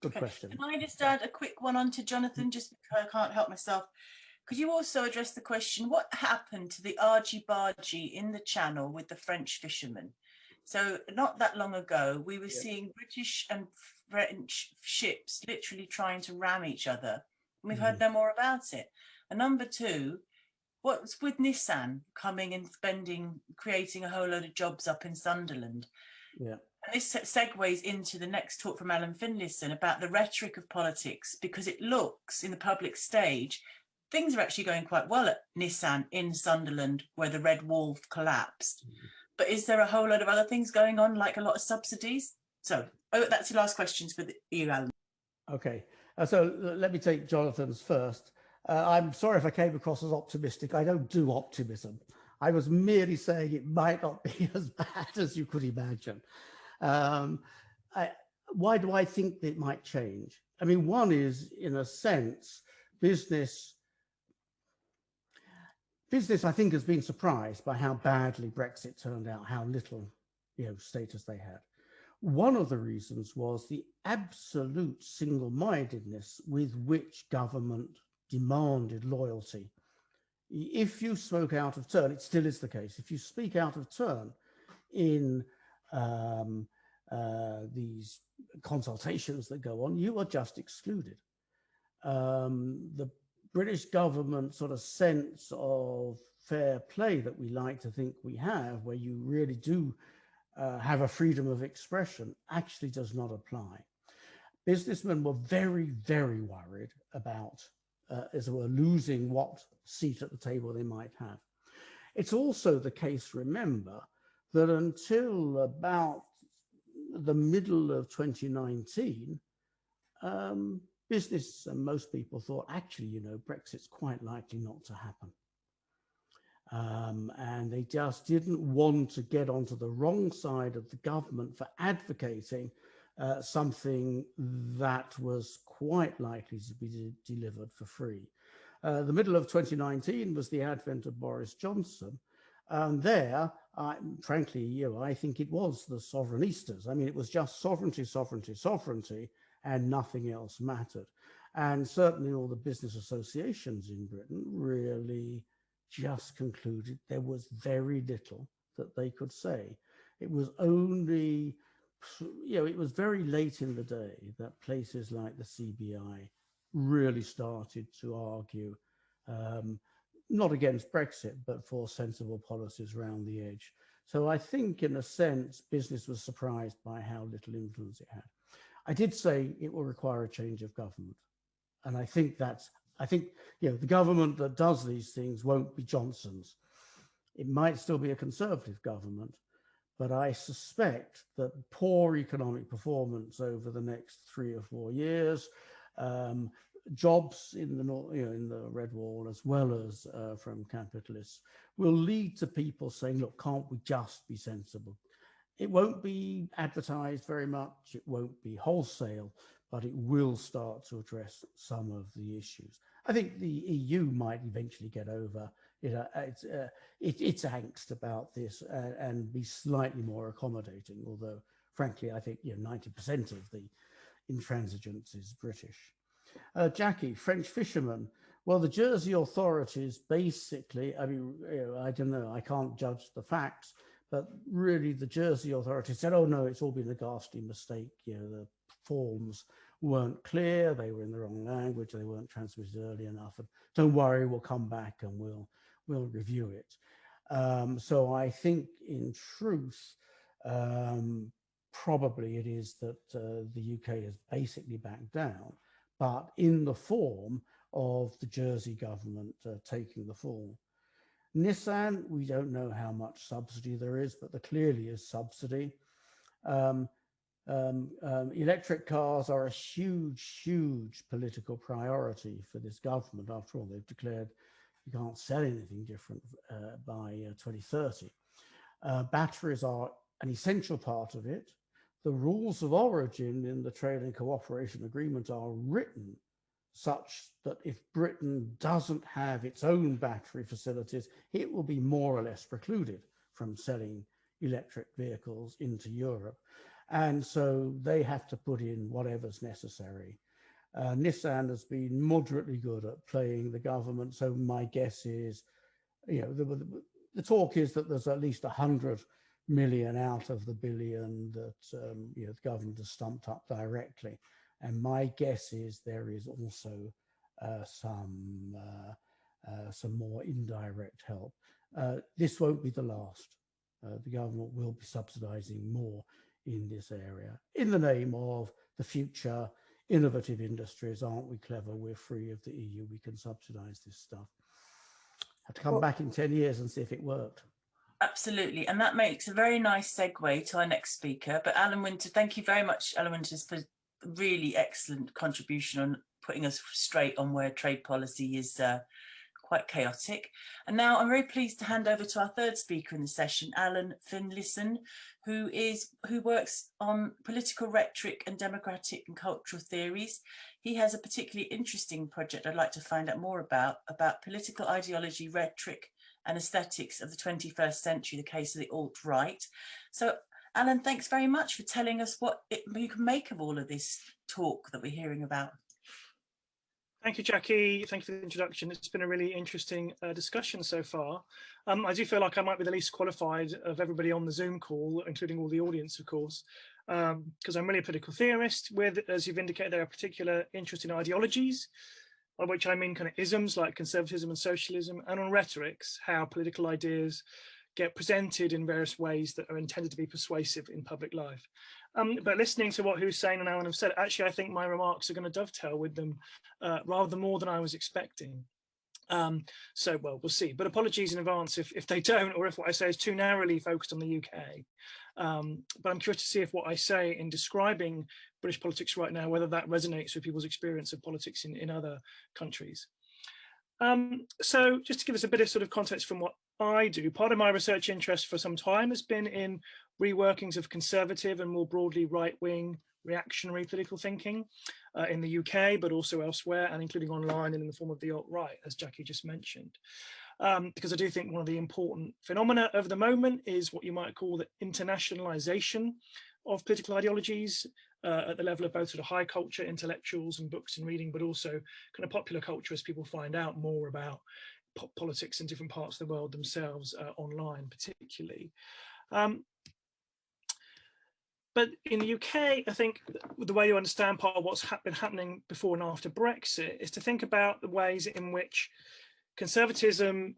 good question. Can I just add a quick one on to Jonathan, just because I can't help myself? Could you also address the question, what happened to the argy-bargy in the channel with the French fishermen? So not that long ago, we were seeing British and French ships literally trying to ram each other. We've heard no more about it. And number two, what's with Nissan coming and creating a whole load of jobs up in Sunderland? Yeah. And this segues into the next talk from Alan Finlayson about the rhetoric of politics, because it looks in the public stage, things are actually going quite well at Nissan in Sunderland, where the Red Wall collapsed. But is there a whole load of other things going on, like a lot of subsidies? So, that's your last questions for you, Alan. Okay, so let me take Jonathan's first. I'm sorry if I came across as optimistic. I don't do optimism. I was merely saying it might not be as bad as you could imagine. Why do I think it might change? I mean, one is, in a sense, business, I think, has been surprised by how badly Brexit turned out, how little, status they had. One of the reasons was the absolute single-mindedness with which government demanded loyalty if you spoke out of turn, it still is the case. If you speak out of turn in these consultations that go on, you are just excluded. The British government sort of sense of fair play that we like to think we have, where you really do have a freedom of expression, actually does not apply. Businessmen were very, very worried about, as it were, losing what seat at the table they might have. It's also the case, remember, that until about the middle of 2019, business and most people thought, actually, you know, Brexit's quite likely not to happen. And they just didn't want to get onto the wrong side of the government for advocating something that was quite likely to be delivered for free. The middle of 2019 was the advent of Boris Johnson. And there, frankly, you know, I think it was the sovereignistas. I mean, it was just sovereignty, sovereignty, sovereignty, and nothing else mattered. And certainly all the business associations in Britain really just concluded there was very little that they could say. It was only, you know, it was very late in the day that places like the CBI really started to argue, not against Brexit, but for sensible policies around the edge. So I think, in a sense, business was surprised by how little influence it had. I did say it will require a change of government. And I think you know, the government that does these things won't be Johnson's. It might still be a Conservative government, but I suspect that poor economic performance over the next 3 or 4 years, jobs in the you know, in the Red Wall, as well as from capitalists, will lead to people saying, look, can't we just be sensible? It won't be advertised very much, it won't be wholesale, but it will start to address some of the issues. I think the EU might eventually get over its angst about this and be slightly more accommodating, although frankly, I think, you know, 90% of the intransigence is British. Jackie, French fishermen. Well, the Jersey authorities basically, I mean, you know, I don't know, I can't judge the facts, but really the Jersey authorities said, oh no, it's all been a ghastly mistake. You know, the forms weren't clear, they were in the wrong language, they weren't transmitted early enough. And don't worry, we'll come back and we'll review it. So I think in truth, probably it is that the UK has basically backed down, but in the form of the Jersey government taking the fall. Nissan, we don't know how much subsidy there is, but there clearly is subsidy. Electric cars are a huge, huge political priority for this government. After all, they've declared you can't sell anything different by 2030. Batteries are an essential part of it. The rules of origin in the Trade and Cooperation Agreement are written such that if Britain doesn't have its own battery facilities, it will be more or less precluded from selling electric vehicles into Europe. And so they have to put in whatever's necessary. Nissan has been moderately good at playing the government. So my guess is, you know, the talk is that there's at least 100 million out of the billion that you know, the government has stumped up directly. And my guess is there is also some more indirect help. This won't be the last. The government will be subsidizing more in this area in the name of the future innovative industries. Aren't we clever? We're free of the EU. We can subsidize this stuff. Have to come back in 10 years and see if it worked. Absolutely. And that makes a very nice segue to our next speaker. But Alan Winter, thank you very much, Alan Winters, for really excellent contribution on putting us straight on where trade policy is quite chaotic. And now I'm very pleased to hand over to our third speaker in the session, Alan Finlayson, who works on political rhetoric and democratic and cultural theories. He has a particularly interesting project I'd like to find out more about political ideology, rhetoric and aesthetics of the 21st century, the case of the alt-right. So Alan, thanks very much for telling us what you can make of all of this talk that we're hearing about. Thank you, Jackie. Thank you for the introduction. It's been a really interesting discussion so far. I do feel like I might be the least qualified of everybody on the Zoom call, including all the audience, of course, because I'm really a political theorist with, as you've indicated, there are particular interest in ideologies, by which I mean kind of isms like conservatism and socialism, and on rhetorics, how political ideas get presented in various ways that are intended to be persuasive in public life. But listening to what Hussein and Alan have said, actually, I think my remarks are going to dovetail with them rather more than I was expecting. So, well, we'll see. But apologies in advance if they don't, or if what I say is too narrowly focused on the UK. But I'm curious to see if what I say in describing British politics right now, whether that resonates with people's experience of politics in other countries. So just to give us a bit of sort of context from what I do, part of my research interest for some time has been in reworkings of conservative and more broadly right-wing reactionary political thinking in the UK, but also elsewhere, and including online and in the form of the alt-right, as Jackie just mentioned. Because I do think one of the important phenomena of the moment is what you might call the internationalization of political ideologies at the level of both sort of high culture, intellectuals and books and reading, but also kind of popular culture as people find out more about politics in different parts of the world themselves, online particularly. But in the UK, I think the way you understand part of what's been happening before and after Brexit is to think about the ways in which conservatism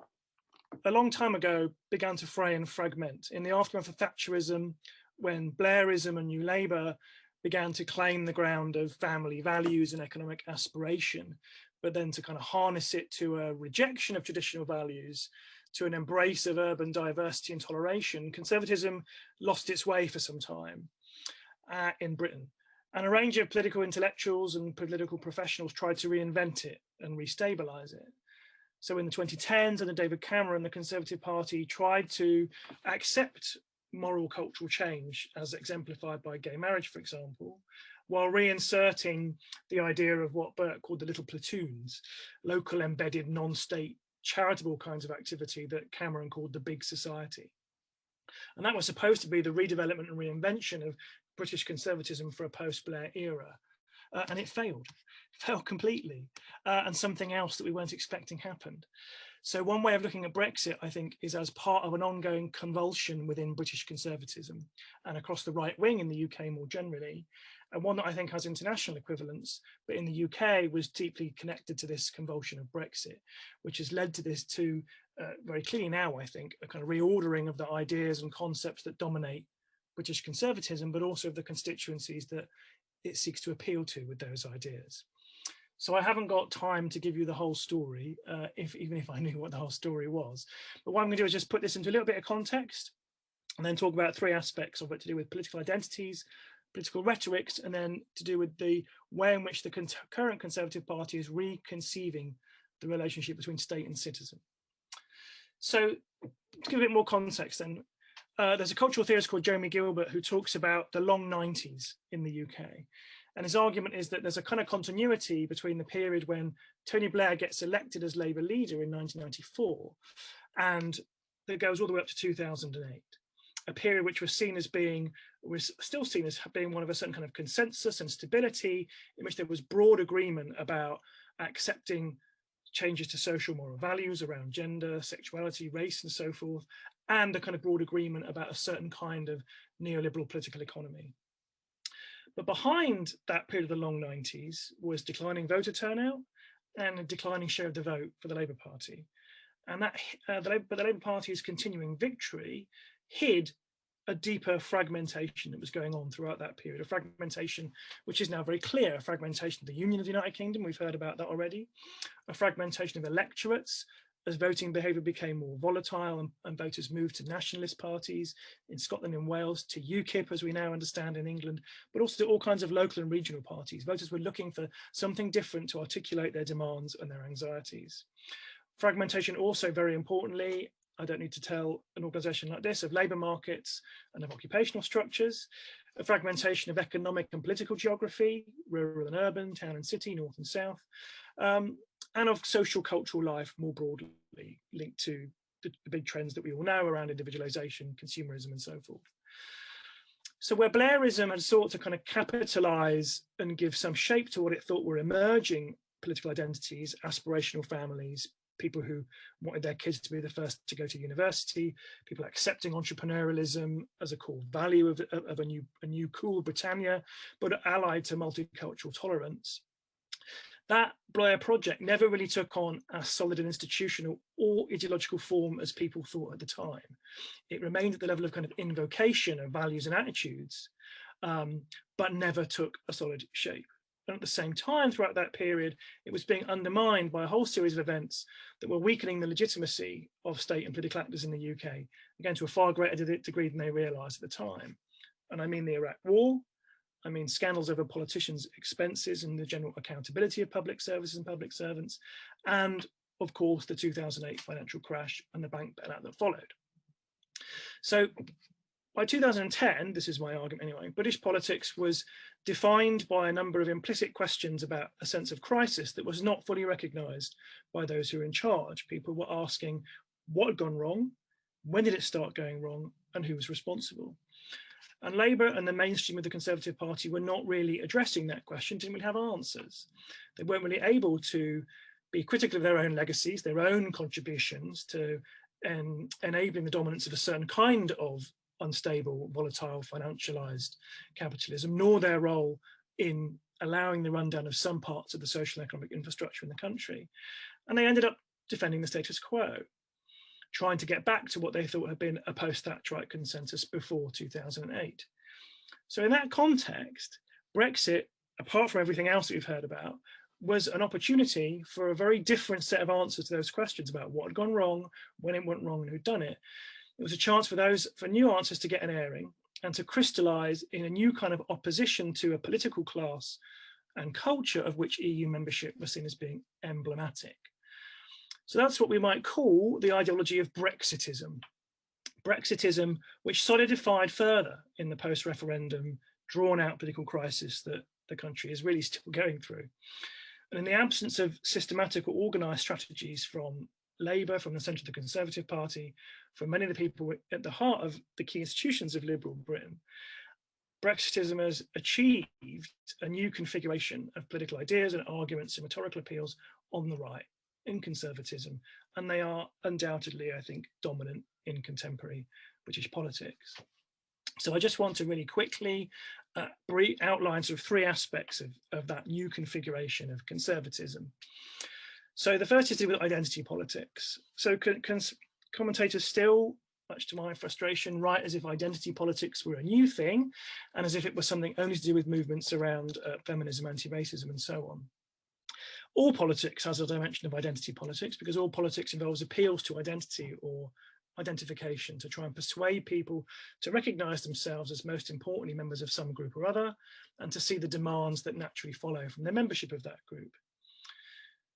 a long time ago began to fray and fragment. In the aftermath of Thatcherism, when Blairism and New Labour began to claim the ground of family values and economic aspiration, but then to kind of harness it to a rejection of traditional values, to an embrace of urban diversity and toleration, conservatism lost its way for some time in Britain. And a range of political intellectuals and political professionals tried to reinvent it and restabilize it. So in the 2010s, under David Cameron, the Conservative Party tried to accept moral cultural change, as exemplified by gay marriage, for example, while reinserting the idea of what Burke called the little platoons, local embedded non-state charitable kinds of activity that Cameron called the big society. And that was supposed to be the redevelopment and reinvention of British conservatism for a post-Blair era. And it failed completely. And something else that we weren't expecting happened. So one way of looking at Brexit, I think, is as part of an ongoing convulsion within British conservatism and across the right wing in the UK more generally, and one that I think has international equivalents, but in the UK was deeply connected to this convulsion of Brexit, which has led to this very clearly now, I think, a kind of reordering of the ideas and concepts that dominate British conservatism, but also of the constituencies that it seeks to appeal to with those ideas. So I haven't got time to give you the whole story, even if I knew what the whole story was. But what I'm going to do is just put this into a little bit of context and then talk about three aspects of it to do with political identities, political rhetorics, and then to do with the way in which the current Conservative Party is reconceiving the relationship between state and citizen. So to give a bit more context then, there's a cultural theorist called Jeremy Gilbert who talks about the long 90s in the UK. And his argument is that there's a kind of continuity between the period when Tony Blair gets elected as Labour leader in 1994 and that goes all the way up to 2008, a period which was still seen as being one of a certain kind of consensus and stability, in which there was broad agreement about accepting changes to social moral values around gender, sexuality, race, and so forth, and a kind of broad agreement about a certain kind of neoliberal political economy. But behind that period of the long 90s was declining voter turnout and a declining share of the vote for the Labour Party. And that the Labour Party's continuing victory hid a deeper fragmentation that was going on throughout that period, a fragmentation which is now very clear, a fragmentation of the Union of the United Kingdom, we've heard about that already, a fragmentation of electorates as voting behaviour became more volatile and voters moved to nationalist parties in Scotland and Wales, to UKIP as we now understand in England, but also to all kinds of local and regional parties. Voters were looking for something different to articulate their demands and their anxieties. Fragmentation also, very importantly, I don't need to tell an organisation like this, of labour markets and of occupational structures, a fragmentation of economic and political geography, rural and urban, town and city, north and south, and of social cultural life more broadly, linked to the big trends that we all know around individualisation, consumerism and so forth. So where Blairism had sought to kind of capitalise and give some shape to what it thought were emerging political identities, aspirational families, people who wanted their kids to be the first to go to university, people accepting entrepreneurialism as a core value of a new cool Britannia, but allied to multicultural tolerance. That Blair project never really took on as solid an institutional or ideological form as people thought at the time. It remained at the level of kind of invocation of values and attitudes, but never took a solid shape. And at the same time, throughout that period, it was being undermined by a whole series of events that were weakening the legitimacy of state and political actors in the UK, again, to a far greater degree than they realised at the time. And I mean the Iraq War, I mean scandals over politicians' expenses and the general accountability of public services and public servants, and of course, the 2008 financial crash and the bank bailout that followed. So by 2010, this is my argument anyway, British politics was defined by a number of implicit questions about a sense of crisis that was not fully recognised by those who were in charge. People were asking what had gone wrong, when did it start going wrong, and who was responsible. And Labour and the mainstream of the Conservative Party were not really addressing that question, didn't really have answers. They weren't really able to be critical of their own legacies, their own contributions to enabling the dominance of a certain kind of unstable, volatile, financialised capitalism, nor their role in allowing the rundown of some parts of the social and economic infrastructure in the country. And they ended up defending the status quo, trying to get back to what they thought had been a post-Thatcherite consensus before 2008. So in that context, Brexit, apart from everything else that we've heard about, was an opportunity for a very different set of answers to those questions about what had gone wrong, when it went wrong, and who'd done it. It was a chance for new answers to get an airing and to crystallise in a new kind of opposition to a political class and culture of which EU membership was seen as being emblematic. So that's what we might call the ideology of Brexitism. Brexitism, which solidified further in the post-referendum, drawn-out political crisis that the country is really still going through. And in the absence of systematic or organised strategies from Labour, from the centre of the Conservative Party, from many of the people at the heart of the key institutions of liberal Britain, Brexitism has achieved a new configuration of political ideas and arguments and rhetorical appeals on the right in conservatism, and they are undoubtedly, I think, dominant in contemporary British politics. So I just want to really quickly outline sort of three aspects of that new configuration of conservatism. So the first is to do with identity politics. So commentators still, much to my frustration, write as if identity politics were a new thing and as if it was something only to do with movements around feminism, anti-racism, and so on. All politics has a dimension of identity politics because all politics involves appeals to identity or identification to try and persuade people to recognise themselves as most importantly members of some group or other and to see the demands that naturally follow from their membership of that group.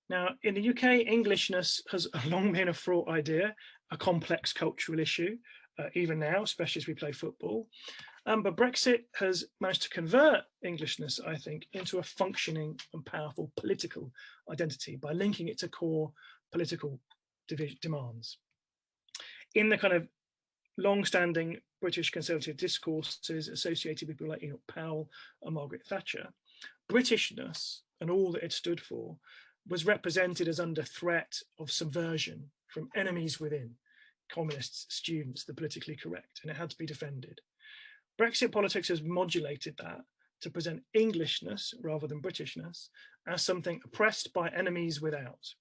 Now, in the UK, Englishness has long been a fraught idea, a complex cultural issue, even now, especially as we play football. But Brexit has managed to convert Englishness, I think, into a functioning and powerful political identity by linking it to core political demands. In the kind of long-standing British conservative discourses associated with people like Enoch Powell and Margaret Thatcher, Britishness and all that it stood for was represented as under threat of subversion from enemies within, communists, students, the politically correct, and it had to be defended. Brexit politics has modulated that to present Englishness rather than Britishness as something oppressed by enemies without,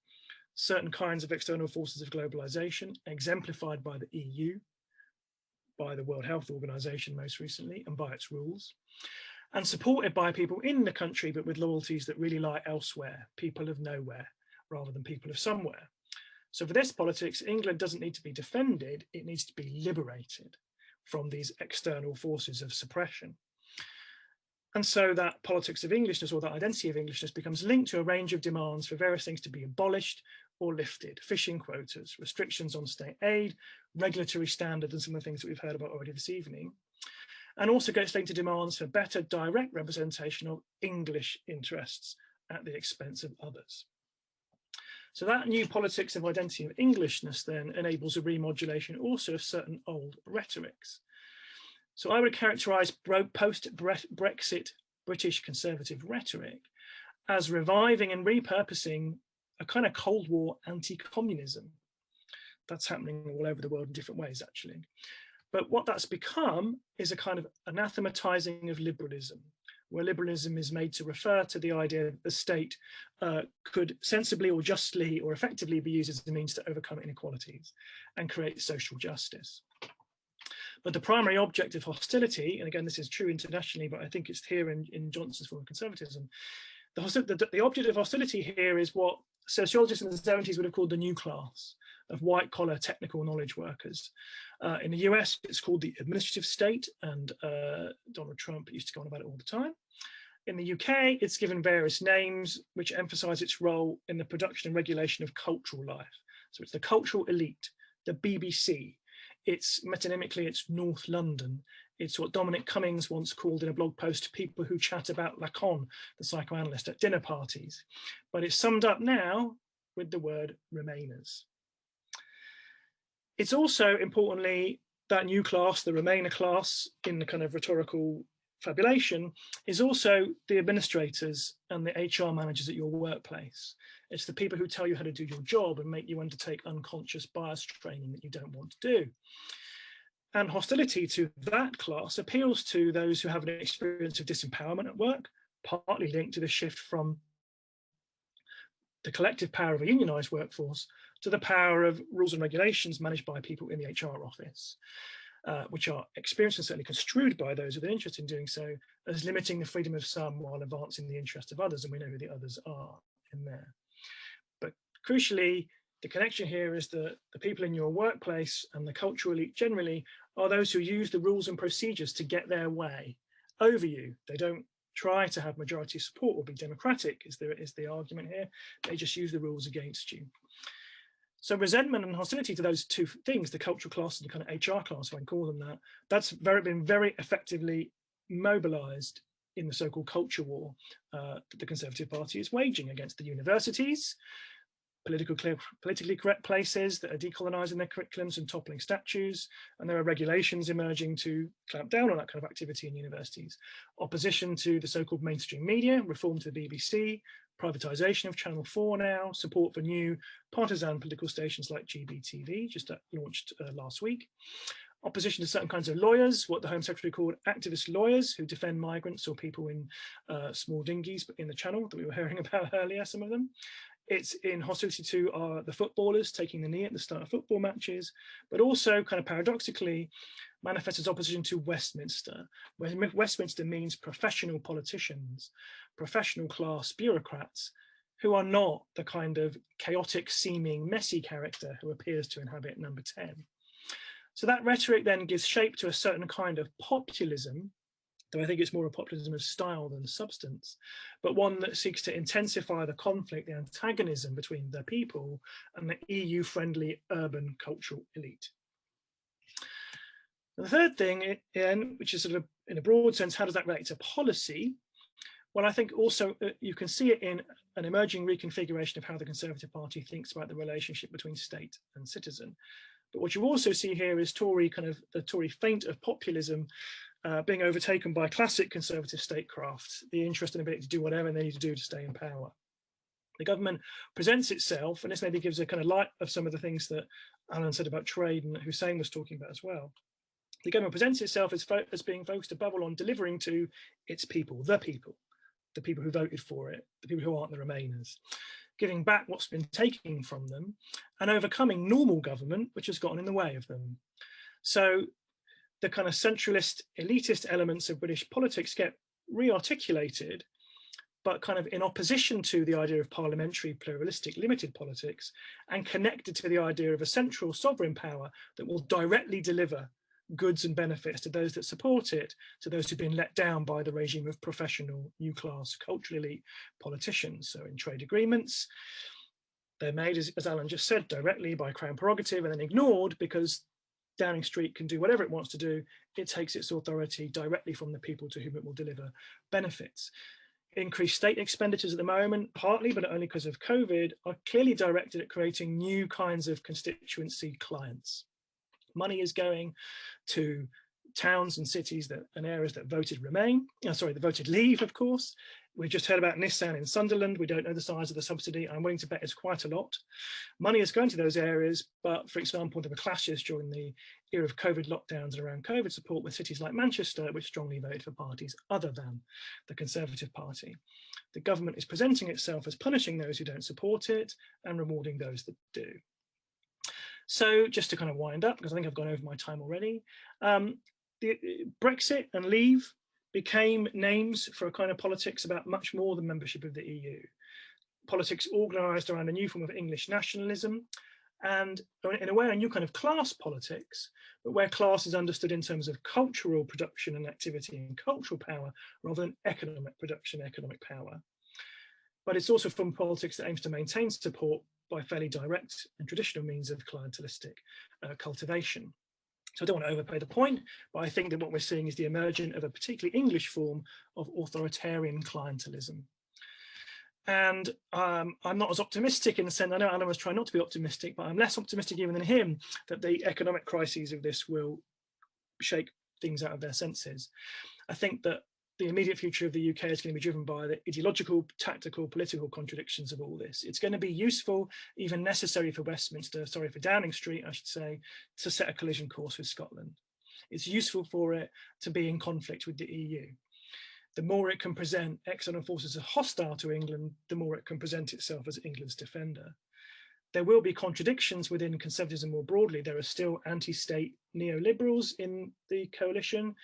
certain kinds of external forces of globalization, exemplified by the EU, by the World Health Organization most recently, and by its rules, and supported by people in the country, but with loyalties that really lie elsewhere, people of nowhere, rather than people of somewhere. So for this politics, England doesn't need to be defended, it needs to be liberated from these external forces of suppression. And so that politics of Englishness, or that identity of Englishness, becomes linked to a range of demands for various things to be abolished or lifted: fishing quotas, restrictions on state aid, regulatory standards, and some of the things that we've heard about already this evening. And also gets linked to demands for better direct representation of English interests at the expense of others. So that new politics of identity of Englishness then enables a remodulation also of certain old rhetorics. So I would characterise post-Brexit British conservative rhetoric as reviving and repurposing a kind of Cold War anti-communism. That's happening all over the world in different ways, actually. But what that's become is a kind of anathematizing of liberalism, where liberalism is made to refer to the idea that the state could sensibly or justly or effectively be used as a means to overcome inequalities and create social justice. But the primary object of hostility, and again, this is true internationally, but I think it's here in Johnson's form of conservatism, the object of hostility here is what sociologists in the 70s would have called the new class of white-collar technical knowledge workers. In the US, it's called the administrative state, and Donald Trump used to go on about it all the time. In the UK, it's given various names which emphasize its role in the production and regulation of cultural life. So it's the cultural elite, the BBC. It's metonymically, it's North London. It's what Dominic Cummings once called in a blog post, people who chat about Lacan, the psychoanalyst, at dinner parties. But it's summed up now with the word Remainers. It's also, importantly, that new class, the Remainer class, in the kind of rhetorical fabulation, is also the administrators and the HR managers at your workplace. It's the people who tell you how to do your job and make you undertake unconscious bias training that you don't want to do. And hostility to that class appeals to those who have an experience of disempowerment at work, partly linked to the shift from the collective power of a unionized workforce to the power of rules and regulations managed by people in the HR office, which are experienced and certainly construed by those with an interest in doing so as limiting the freedom of some while advancing the interest of others, and we know who the others are in there. But crucially, the connection here is that the people in your workplace and the cultural elite generally are those who use the rules and procedures to get their way over you. They don't try to have majority support or be democratic, is the argument here. They just use the rules against you. So resentment and hostility to those two things, the cultural class and the kind of HR class, if I can call them that, that's been very effectively mobilized in the so-called culture war that the Conservative Party is waging against the universities, politically correct places that are decolonizing their curriculums and toppling statues, and there are regulations emerging to clamp down on that kind of activity in universities. Opposition to the so-called mainstream media, reform to the BBC, privatization of Channel 4 now, support for new partisan political stations like GBTV, just launched last week. Opposition to certain kinds of lawyers, what the Home Secretary called activist lawyers who defend migrants or people in small dinghies but in the Channel that we were hearing about earlier, some of them. It's in hostility to the footballers taking the knee at the start of football matches, but also kind of paradoxically manifests as opposition to Westminster, where Westminster means professional politicians, professional class bureaucrats who are not the kind of chaotic seeming messy character who appears to inhabit number 10. So that rhetoric then gives shape to a certain kind of populism, though I think it's more a populism of style than substance, but one that seeks to intensify the conflict, the antagonism between the people and the EU-friendly urban cultural elite. And the third thing, which is sort of in a broad sense, how does that relate to policy? Well, I think also you can see it in an emerging reconfiguration of how the Conservative Party thinks about the relationship between state and citizen. But what you also see here is the Tory feint of populism being overtaken by classic conservative statecraft, the interest and ability to do whatever they need to do to stay in power. The government presents itself, and this maybe gives a kind of light of some of the things that Alan said about trade and Hussein was talking about as well. The government presents itself as being focused above all on delivering to its people, the people who voted for it, the people who aren't the Remainers, giving back what's been taken from them and overcoming normal government, which has gotten in the way of them. So the kind of centralist, elitist elements of British politics get re-articulated, but kind of in opposition to the idea of parliamentary, pluralistic, limited politics, and connected to the idea of a central sovereign power that will directly deliver goods and benefits to those that support it, to those who've been let down by the regime of professional, new class, cultural elite politicians. So in trade agreements, they're made, as Alan just said, directly by Crown prerogative and then ignored because Downing Street can do whatever it wants to do. It takes its authority directly from the people to whom it will deliver benefits. Increased state expenditures at the moment, partly, but only because of COVID, are clearly directed at creating new kinds of constituency clients. Money is going to towns and cities and areas that voted Remain, that voted Leave, of course. We just heard about Nissan in Sunderland. We don't know the size of the subsidy. I'm willing to bet it's quite a lot. Money is going to those areas, but for example, there were clashes during the era of COVID lockdowns and around COVID support with cities like Manchester, which strongly voted for parties other than the Conservative Party. The government is presenting itself as punishing those who don't support it and rewarding those that do. So just to kind of wind up, because I think I've gone over my time already, Brexit and Leave became names for a kind of politics about much more than membership of the EU. Politics organised around a new form of English nationalism, and in a way a new kind of class politics, but where class is understood in terms of cultural production and activity and cultural power rather than economic production, economic power. But it's also from politics that aims to maintain support by fairly direct and traditional means of clientelistic cultivation. So I don't want to overplay the point, but I think that what we're seeing is the emergence of a particularly English form of authoritarian clientelism. And I'm not as optimistic in the sense, I know Alan was trying not to be optimistic, but I'm less optimistic even than him that the economic crises of this will shake things out of their senses. I think that the immediate future of the UK is going to be driven by the ideological, tactical, political contradictions of all this. It's going to be useful, even necessary for Westminster, sorry, for Downing Street, I should say, to set a collision course with Scotland. It's useful for it to be in conflict with the EU. The more it can present external forces as hostile to England, the more it can present itself as England's defender. There will be contradictions within conservatism more broadly. There are still anti-state neoliberals in the coalition.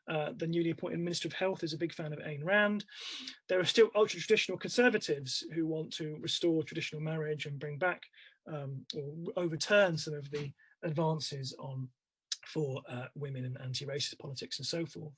The newly appointed Minister of Health is a big fan of Ayn Rand. There are still ultra-traditional conservatives who want to restore traditional marriage and bring back or overturn some of the advances on for women and anti-racist politics and so forth.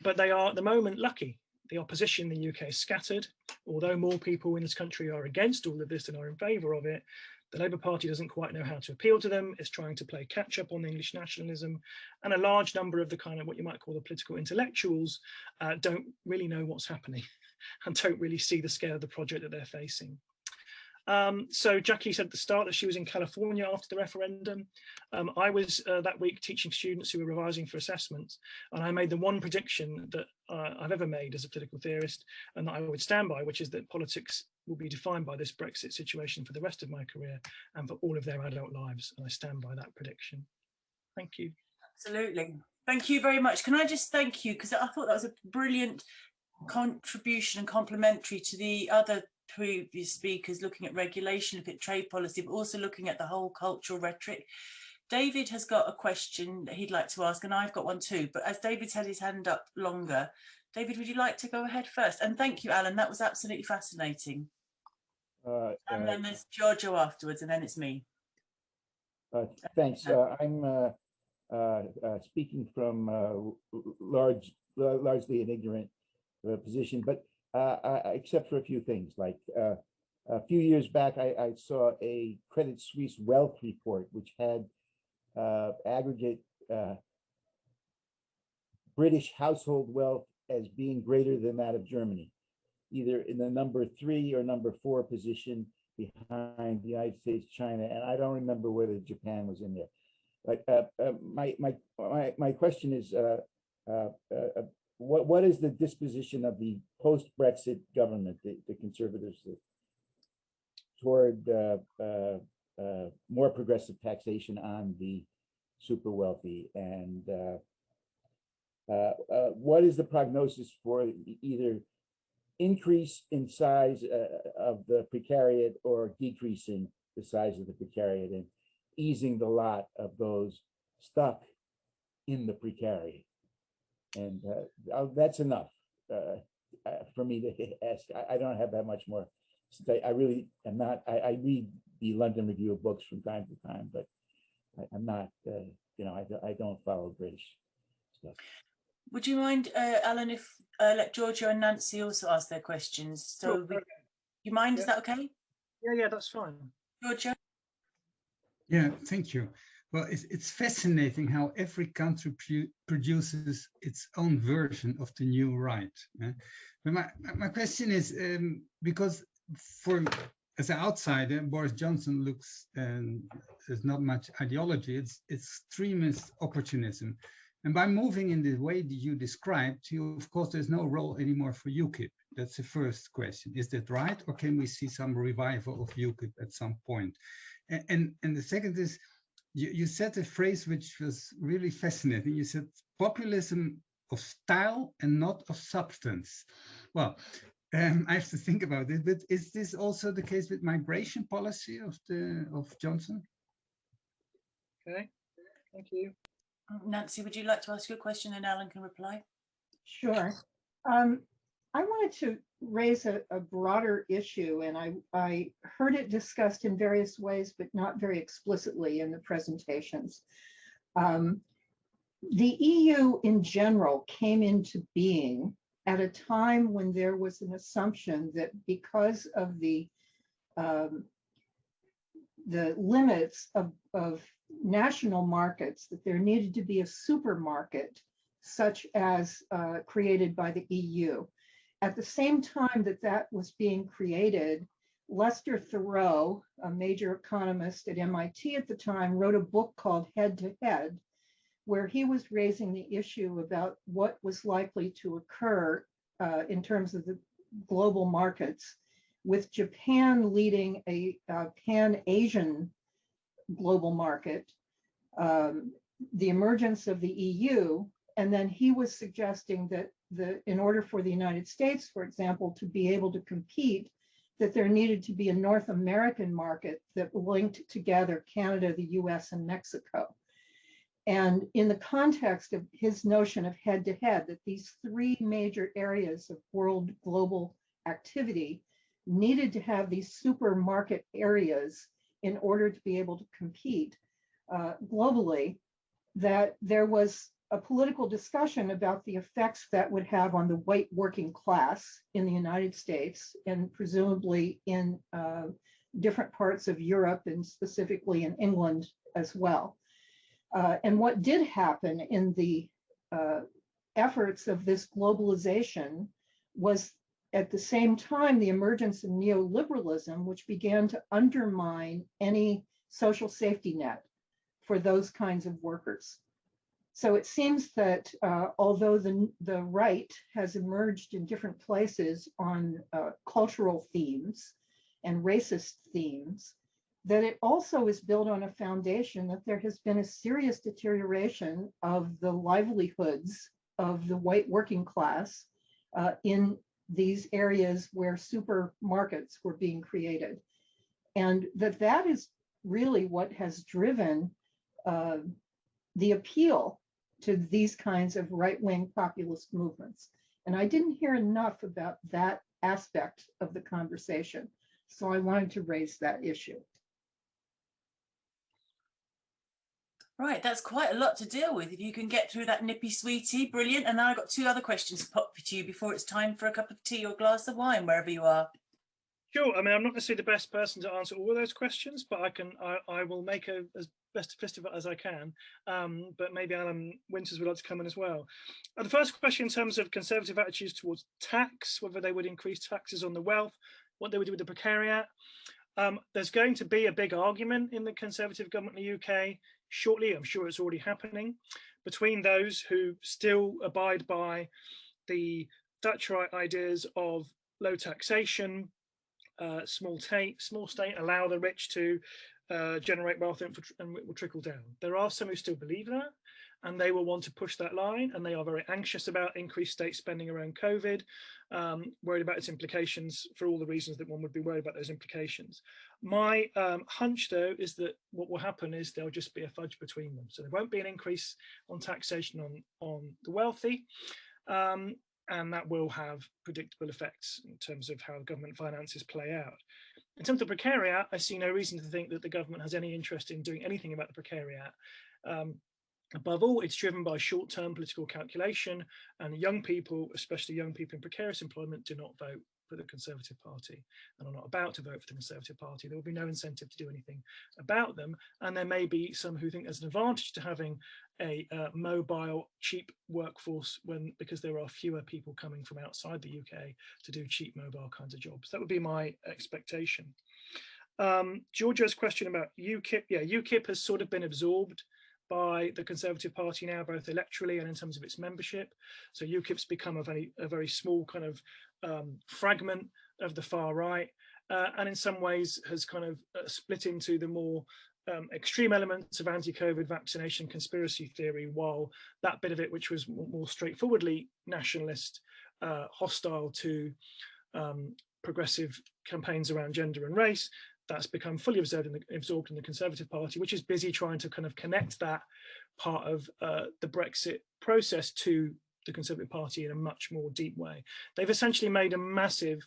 But they are at the moment lucky. The opposition in the UK is scattered. Although more people in this country are against all of this than are in favour of it, the Labour Party doesn't quite know how to appeal to them. It's trying to play catch up on English nationalism. And a large number of the kind of what you might call the political intellectuals don't really know what's happening and don't really see the scale of the project that they're facing. So Jackie said at the start that she was in California after the referendum. I was that week teaching students who were revising for assessments, and I made the one prediction that I've ever made as a political theorist and that I would stand by, which is that politics will be defined by this Brexit situation for the rest of my career and for all of their adult lives, and I stand by that prediction. Thank you. Absolutely. Thank you very much. Can I just thank you, because I thought that was a brilliant contribution and complementary to the other previous speakers, looking at regulation, looking at trade policy, but also looking at the whole cultural rhetoric. David has got a question that he'd like to ask, and I've got one too, but as David's had his hand up longer, David, would you like to go ahead first? And thank you, Alan, that was absolutely fascinating. And then there's Giorgio afterwards, and then it's me. Thanks. I'm speaking from largely an ignorant position, but except for a few things, like a few years back, I saw a Credit Suisse wealth report, which had aggregate British household wealth as being greater than that of Germany, either in the number 3 or number 4 position behind the United States, China, and I don't remember whether Japan was in there. But my question is, what is the disposition of the post-Brexit government, the Conservatives, toward more progressive taxation on the super wealthy, and what is the prognosis for either increase in size of the precariat or decreasing the size of the precariat and easing the lot of those stuck in the precariat? And that's enough for me to ask. I don't have that much more. I really am not. I read the London Review of Books from time to time, but I'm not. I don't follow British stuff. Would you mind, Alan, if let Giorgio and Nancy also ask their questions? So, you mind? Is that okay? Yeah, that's fine. Giorgio? Yeah, thank you. Well, it's fascinating how every country produces its own version of the new right. But my question is, because as an outsider, Boris Johnson looks, there's not much ideology, it's extremist opportunism. And by moving in the way that you described, of course, there's no role anymore for UKIP. That's the first question. Is that right? Or can we see some revival of UKIP at some point? And the second is, you said a phrase which was really fascinating. You said populism of style and not of substance. Well, I have to think about it, but is this also the case with migration policy of Johnson? Okay, thank you. Nancy, would you like to ask your question and Alan can reply? Sure. I wanted to raise a broader issue, and I heard it discussed in various ways, but not very explicitly in the presentations. The EU in general came into being at a time when there was an assumption that because of the limits of national markets, that there needed to be a supermarket such as created by the EU. At the same time that that was being created, Lester Thoreau, a major economist at MIT at the time, wrote a book called Head to Head, where he was raising the issue about what was likely to occur in terms of the global markets, with Japan leading a pan-Asian global market, the emergence of the EU, and then he was suggesting that in order for the United States, for example, to be able to compete, that there needed to be a North American market that linked together Canada, the US, and Mexico. And in the context of his notion of head-to-head, that these three major areas of world global activity needed to have these supermarket areas in order to be able to compete globally, that there was a political discussion about the effects that would have on the white working class in the United States and presumably in different parts of Europe and specifically in England as well. And what did happen in the efforts of this globalization was at the same time the emergence of neoliberalism, which began to undermine any social safety net for those kinds of workers. So it seems that although the right has emerged in different places on cultural themes and racist themes, that it also is built on a foundation that there has been a serious deterioration of the livelihoods of the white working class in these areas where supermarkets were being created. And that is really what has driven the appeal to these kinds of right-wing populist movements. And I didn't hear enough about that aspect of the conversation. So I wanted to raise that issue. Right, that's quite a lot to deal with. If you can get through that nippy sweetie, brilliant. And now I've got two other questions to pop to you before it's time for a cup of tea or glass of wine, wherever you are. Sure. I mean, I'm not necessarily the best person to answer all of those questions, but I will make as best of it as I can. But maybe Alan Winters would like to come in as well. The first question in terms of Conservative attitudes towards tax, whether they would increase taxes on the wealth, what they would do with the precariat. There's going to be a big argument in the Conservative government in the UK shortly. I'm sure it's already happening, between those who still abide by the Thatcherite ideas of low taxation, small state, allow the rich to generate wealth and it will trickle down. There are some who still believe that, and they will want to push that line, and they are very anxious about increased state spending around COVID, worried about its implications for all the reasons that one would be worried about those implications. My hunch, though, is that what will happen is there'll just be a fudge between them. So there won't be an increase on taxation on the wealthy, and that will have predictable effects in terms of how government finances play out. In terms of the precariat, I see no reason to think that the government has any interest in doing anything about the precariat. Above all, it's driven by short-term political calculation, and young people, especially young people in precarious employment, do not vote for the Conservative Party and are not about to vote for the Conservative Party. There will be no incentive to do anything about them, and there may be some who think there's an advantage to having a mobile, cheap workforce because there are fewer people coming from outside the UK to do cheap mobile kinds of jobs. That would be my expectation. Giorgio's question about UKIP. Yeah, UKIP has sort of been absorbed by the Conservative Party now, both electorally and in terms of its membership. So UKIP's become a very small kind of fragment of the far right, and in some ways has kind of split into the more extreme elements of anti-COVID vaccination conspiracy theory, while that bit of it, which was more straightforwardly nationalist, hostile to progressive campaigns around gender and race, that's become fully absorbed in the Conservative Party, which is busy trying to kind of connect that part of the Brexit process to the Conservative Party in a much more deep way. They've essentially made a massive,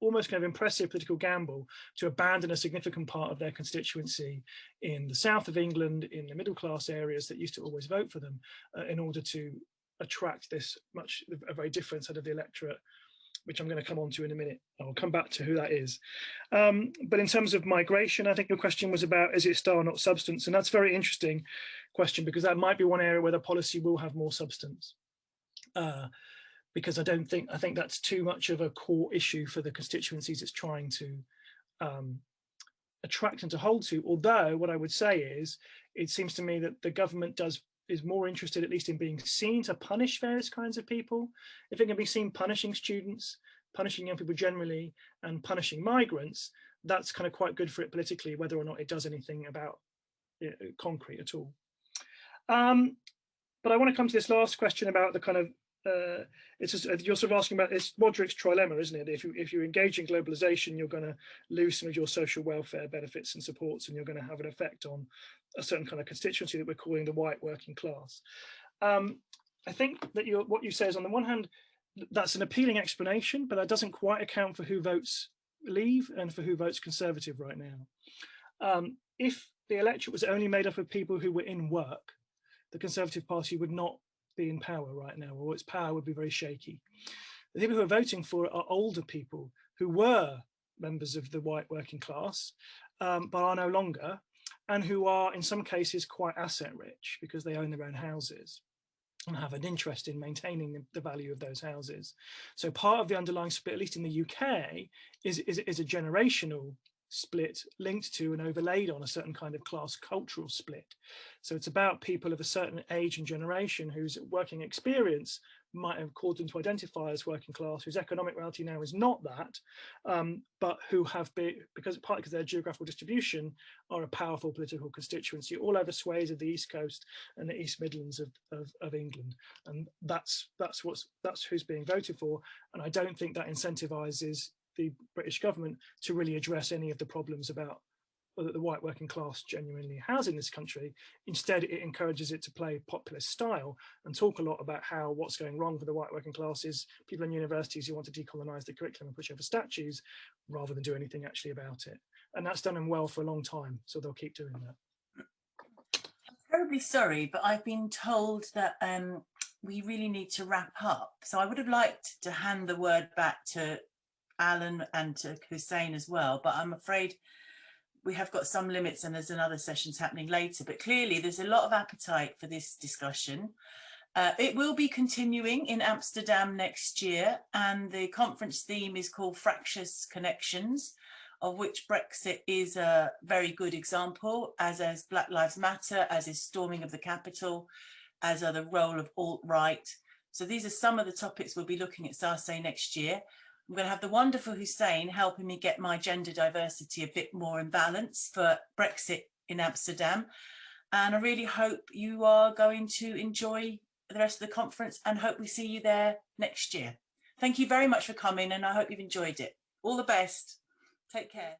almost kind of impressive political gamble to abandon a significant part of their constituency in the south of England, in the middle class areas that used to always vote for them, in order to attract this a very different set of the electorate, which I'm going to come on to in a minute. I'll come back to who that is. But in terms of migration, I think your question was about, is it style, not substance? And that's a very interesting question, because that might be one area where the policy will have more substance. Because I think that's too much of a core issue for the constituencies it's trying to attract and to hold to. Although what I would say is, it seems to me that the government is more interested, at least, in being seen to punish various kinds of people. If it can be seen punishing students, punishing young people generally, and punishing migrants, that's kind of quite good for it politically, whether or not it does anything about it, concrete at all. But I want to come to this last question about the kind of, it's just, you're sort of asking about, it's Roderick's trilemma, isn't it? If you engage in globalization, you're going to lose some of your social welfare benefits and supports, and you're going to have an effect on a certain kind of constituency that we're calling the white working class. I think that what you say is, on the one hand, that's an appealing explanation, but that doesn't quite account for who votes Leave and for who votes Conservative right now. If the electorate was only made up of people who were in work, the Conservative Party would not be in power right now, or its power would be very shaky. The people who are voting for it are older people who were members of the white working class, but are no longer, and who are in some cases quite asset rich because they own their own houses and have an interest in maintaining the value of those houses. So part of the underlying split, at least in the UK, is a generational split linked to and overlaid on a certain kind of class cultural split. So it's about people of a certain age and generation whose working experience might have caused them to identify as working class, whose economic reality now is not that, but who have been, partly because their geographical distribution, are a powerful political constituency all over swathes of the East Coast and the East Midlands of England. And that's who's being voted for. And I don't think that incentivizes the British government to really address any of the problems about that the white working class genuinely has in this country. Instead, it encourages it to play populist style and talk a lot about how what's going wrong for the white working class is people in universities who want to decolonize the curriculum and push over statues rather than do anything actually about it. And that's done them well for a long time, so they'll keep doing that. I'm terribly sorry, but I've been told that we really need to wrap up. So I would have liked to hand the word back to Alan and to Hussein as well, but I'm afraid we have got some limits and there's another sessions happening later, but clearly there's a lot of appetite for this discussion. It will be continuing in Amsterdam next year, and the conference theme is called Fractious Connections, of which Brexit is a very good example, as is Black Lives Matter, as is storming of the Capitol, as are the role of alt-right. So these are some of the topics we'll be looking at SASE next year. I'm going to have the wonderful Hussein helping me get my gender diversity a bit more in balance for Brexit in Amsterdam. And I really hope you are going to enjoy the rest of the conference and hope we see you there next year. Thank you very much for coming, and I hope you've enjoyed it. All the best. Take care.